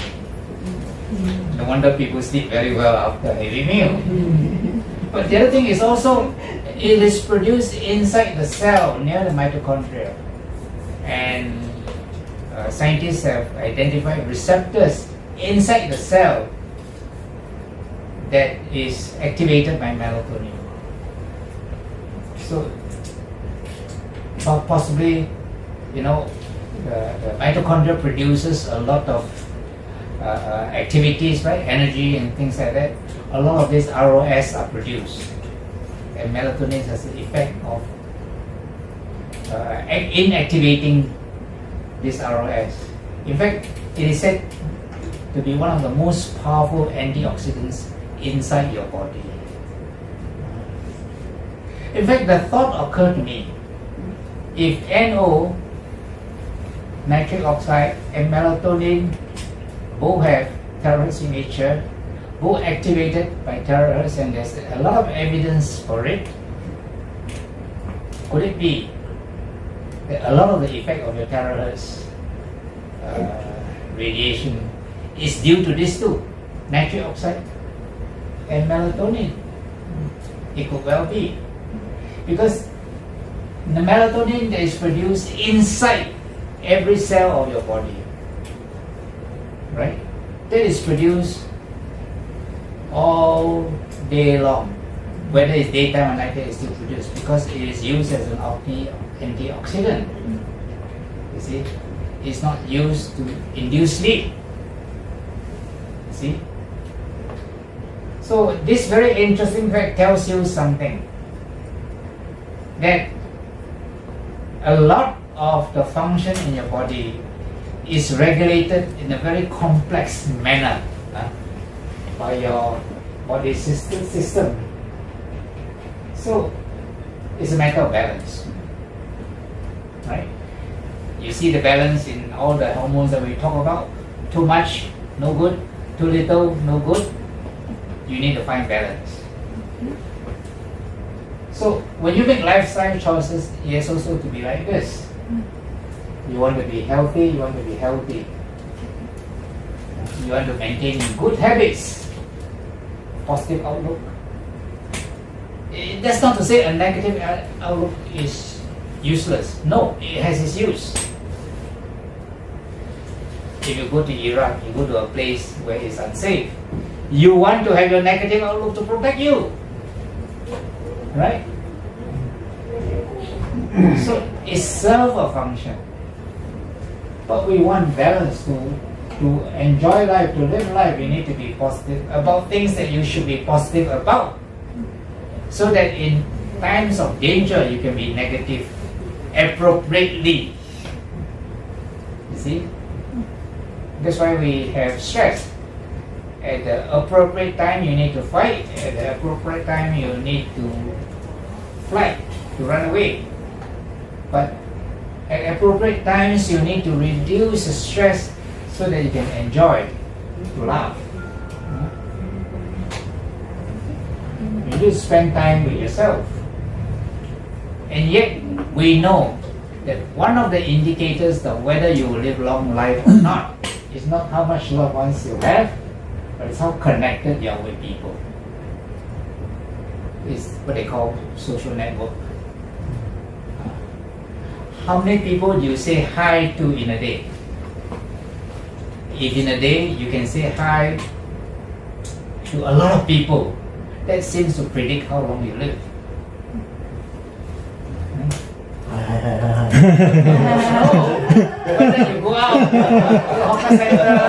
No wonder people sleep very well after a heavy meal. But the other thing is also, it is produced inside the cell near the mitochondria. And scientists have identified receptors inside the cell that is activated by melatonin. So possibly, you know, the mitochondria produces a lot of activities, right? Energy and things like that. A lot of these ROS are produced, and melatonin has the effect of inactivating this ROS. In fact, it is said to be one of the most powerful antioxidants inside your body. In fact, the thought occurred to me, if NO, nitric oxide, and melatonin both have thyroid signature, who activated by terahertz, and there's a lot of evidence for it. Could it be that a lot of the effect of your terahertz radiation is due to these two, nitric oxide and melatonin? It could well be, because the melatonin that is produced inside every cell of your body, right? That is produced all day long, whether it's daytime or nighttime, it's still produced because it is used as an antioxidant. You see, it's not used to induce sleep. You see, so this very interesting fact tells you something, that a lot of the function in your body is regulated in a very complex manner by your body system. So it's a matter of balance, right? You see the balance in all the hormones that we talk about. Too much, no good. Too little, no good. You need to find balance. So when you make lifestyle choices, it has also to be like this. You want to be healthy, you want to be healthy. You want to maintain good habits, positive outlook. That's not to say a negative outlook is useless. No, it has its use. If you go to Iraq, you go to a place where it's unsafe, you want to have your negative outlook to protect you. Right? So it serves a function. But we want balance to enjoy life, to live life. You need to be positive about things that you should be positive about, so that in times of danger you can be negative appropriately. You see? That's why we have stress. At the appropriate time you need to fight. At the appropriate time you need to flight, to run away. But at appropriate times you need to reduce the stress so that you can enjoy, to laugh. You need to spend time with yourself. And yet we know that one of the indicators of whether you will live long life or not is not how much loved ones you have, but it's how connected you are with people. It's what they call social network. How many people do you say hi to in a day? If in a day you can say hi to a lot of people, that seems to predict how long you live. Whether you go out to the hawker center,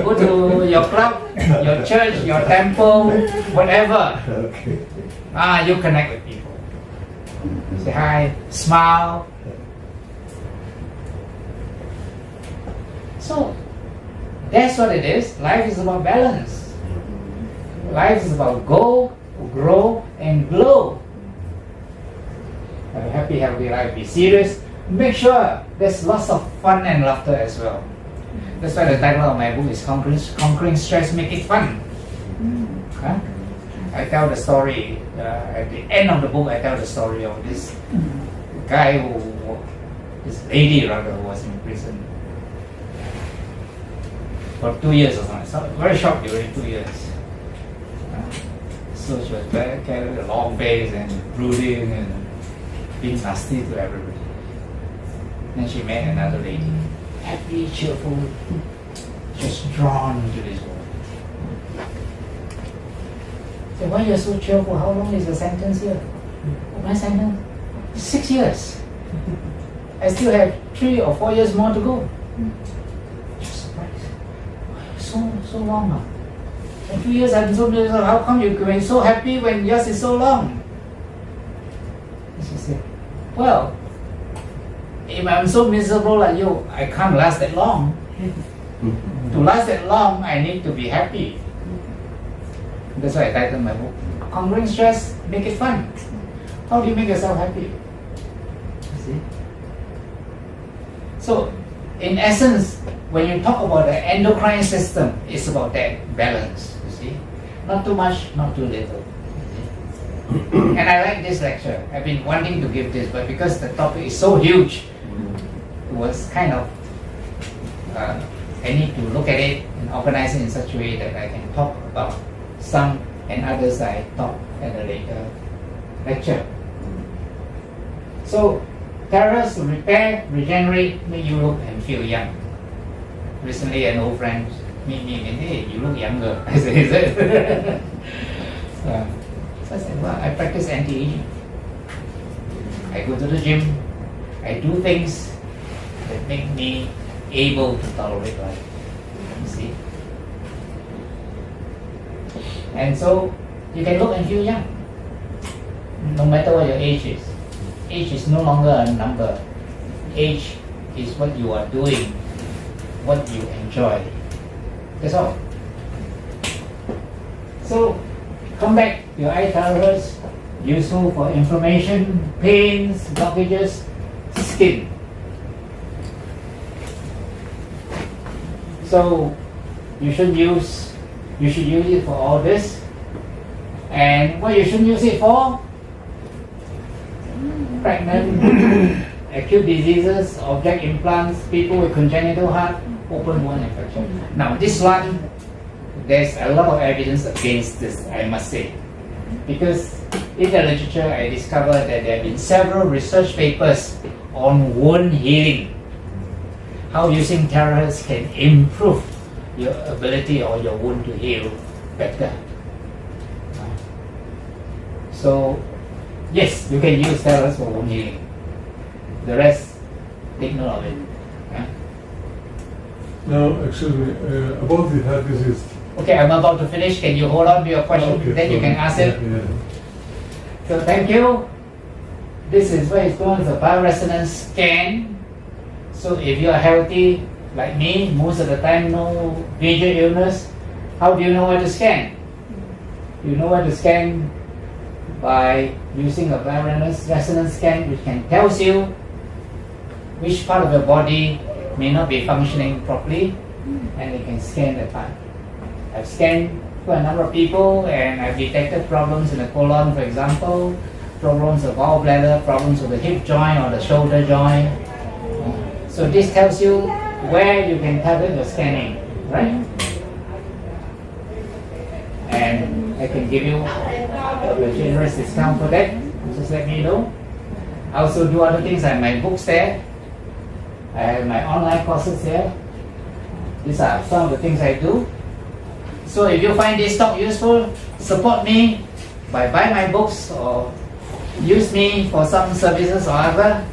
go to your club, your church, your temple, whatever. You connect with people. Say hi, smile. So that's what it is. Life is about balance. Life is about go, grow, and glow. Have a happy, healthy life. Be serious. Make sure there's lots of fun and laughter as well. That's why the title of my book is Conquering Stress, Make It Fun. I tell the story, at the end of the book, I tell the story of this guy this lady rather, who was in prison for 2 years or something. So very short during 2 years. So she was carrying a long face and brooding and being nasty to everybody. Then she met another lady, happy, cheerful, just drawn to this world. So why you're so cheerful? How long is the sentence here? My sentence? 6 years. I still have 3 or 4 years more to go. Just surprised. So long now. In 2 years I've been so miserable. How come you can be so happy when yours is so long? And she said, well, if I'm so miserable like you, I can't last that long. To last that long, I need to be happy. That's why I titled my book, Conquering Stress, Make It Fun. How do you make yourself happy? You see? So, in essence, when you talk about the endocrine system, it's about that balance. You see? Not too much, not too little. And I like this lecture. I've been wanting to give this, but because the topic is so huge, it was kind of, I need to look at it and organize it in such a way that I can talk about some and others I talk at a later lecture. So, terrors to repair, regenerate, make you look and feel young. Recently, an old friend meet me and hey, you look younger. I said, is it? So I said, well, I practice anti-aging. I go to the gym. I do things that make me able to tolerate life. You see? And so, you can look and feel young. No matter what your age is. Age is no longer a number. Age is what you are doing, what you enjoy. That's all. So, come back, your eye terahertz, useful for inflammation, pains, blockages, skin. So, you should use it for all this. And what you shouldn't use it for? Pregnant, acute diseases, object implants, people with congenital heart, open wound infection. Now this one, there's a lot of evidence against this, I must say. Because in the literature I discovered that there have been several research papers on wound healing. How using terahertz can improve your ability or your wound to heal better. So yes, you can use terahertz for wound healing. The rest, take note of it. Now, excuse me, about the heart disease. Okay, I'm about to finish. Can you hold on to your question? Okay, Then you can ask it. Yeah. So thank you. This is what is known as a bioresonance scan. So if you are healthy, like me, most of the time no major illness, how do you know where to scan? You know where to scan by using a bioresonance scan, which can tell you which part of your body may not be functioning properly, and you can scan that part. I've scanned for a number of people and I've detected problems in the colon, for example, problems of gallbladder, problems of the hip joint or the shoulder joint. So this tells you where you can target your scanning, right? And I can give you a generous discount for that. Just let me know. I also do other things. I have my books there. I have my online courses here. These are some of the things I do. So if you find this talk useful, support me by buying my books or use me for some services or other,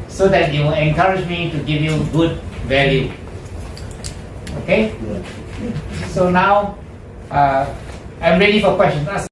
so that you will encourage me to give you good value. Okay? So now I'm ready for questions.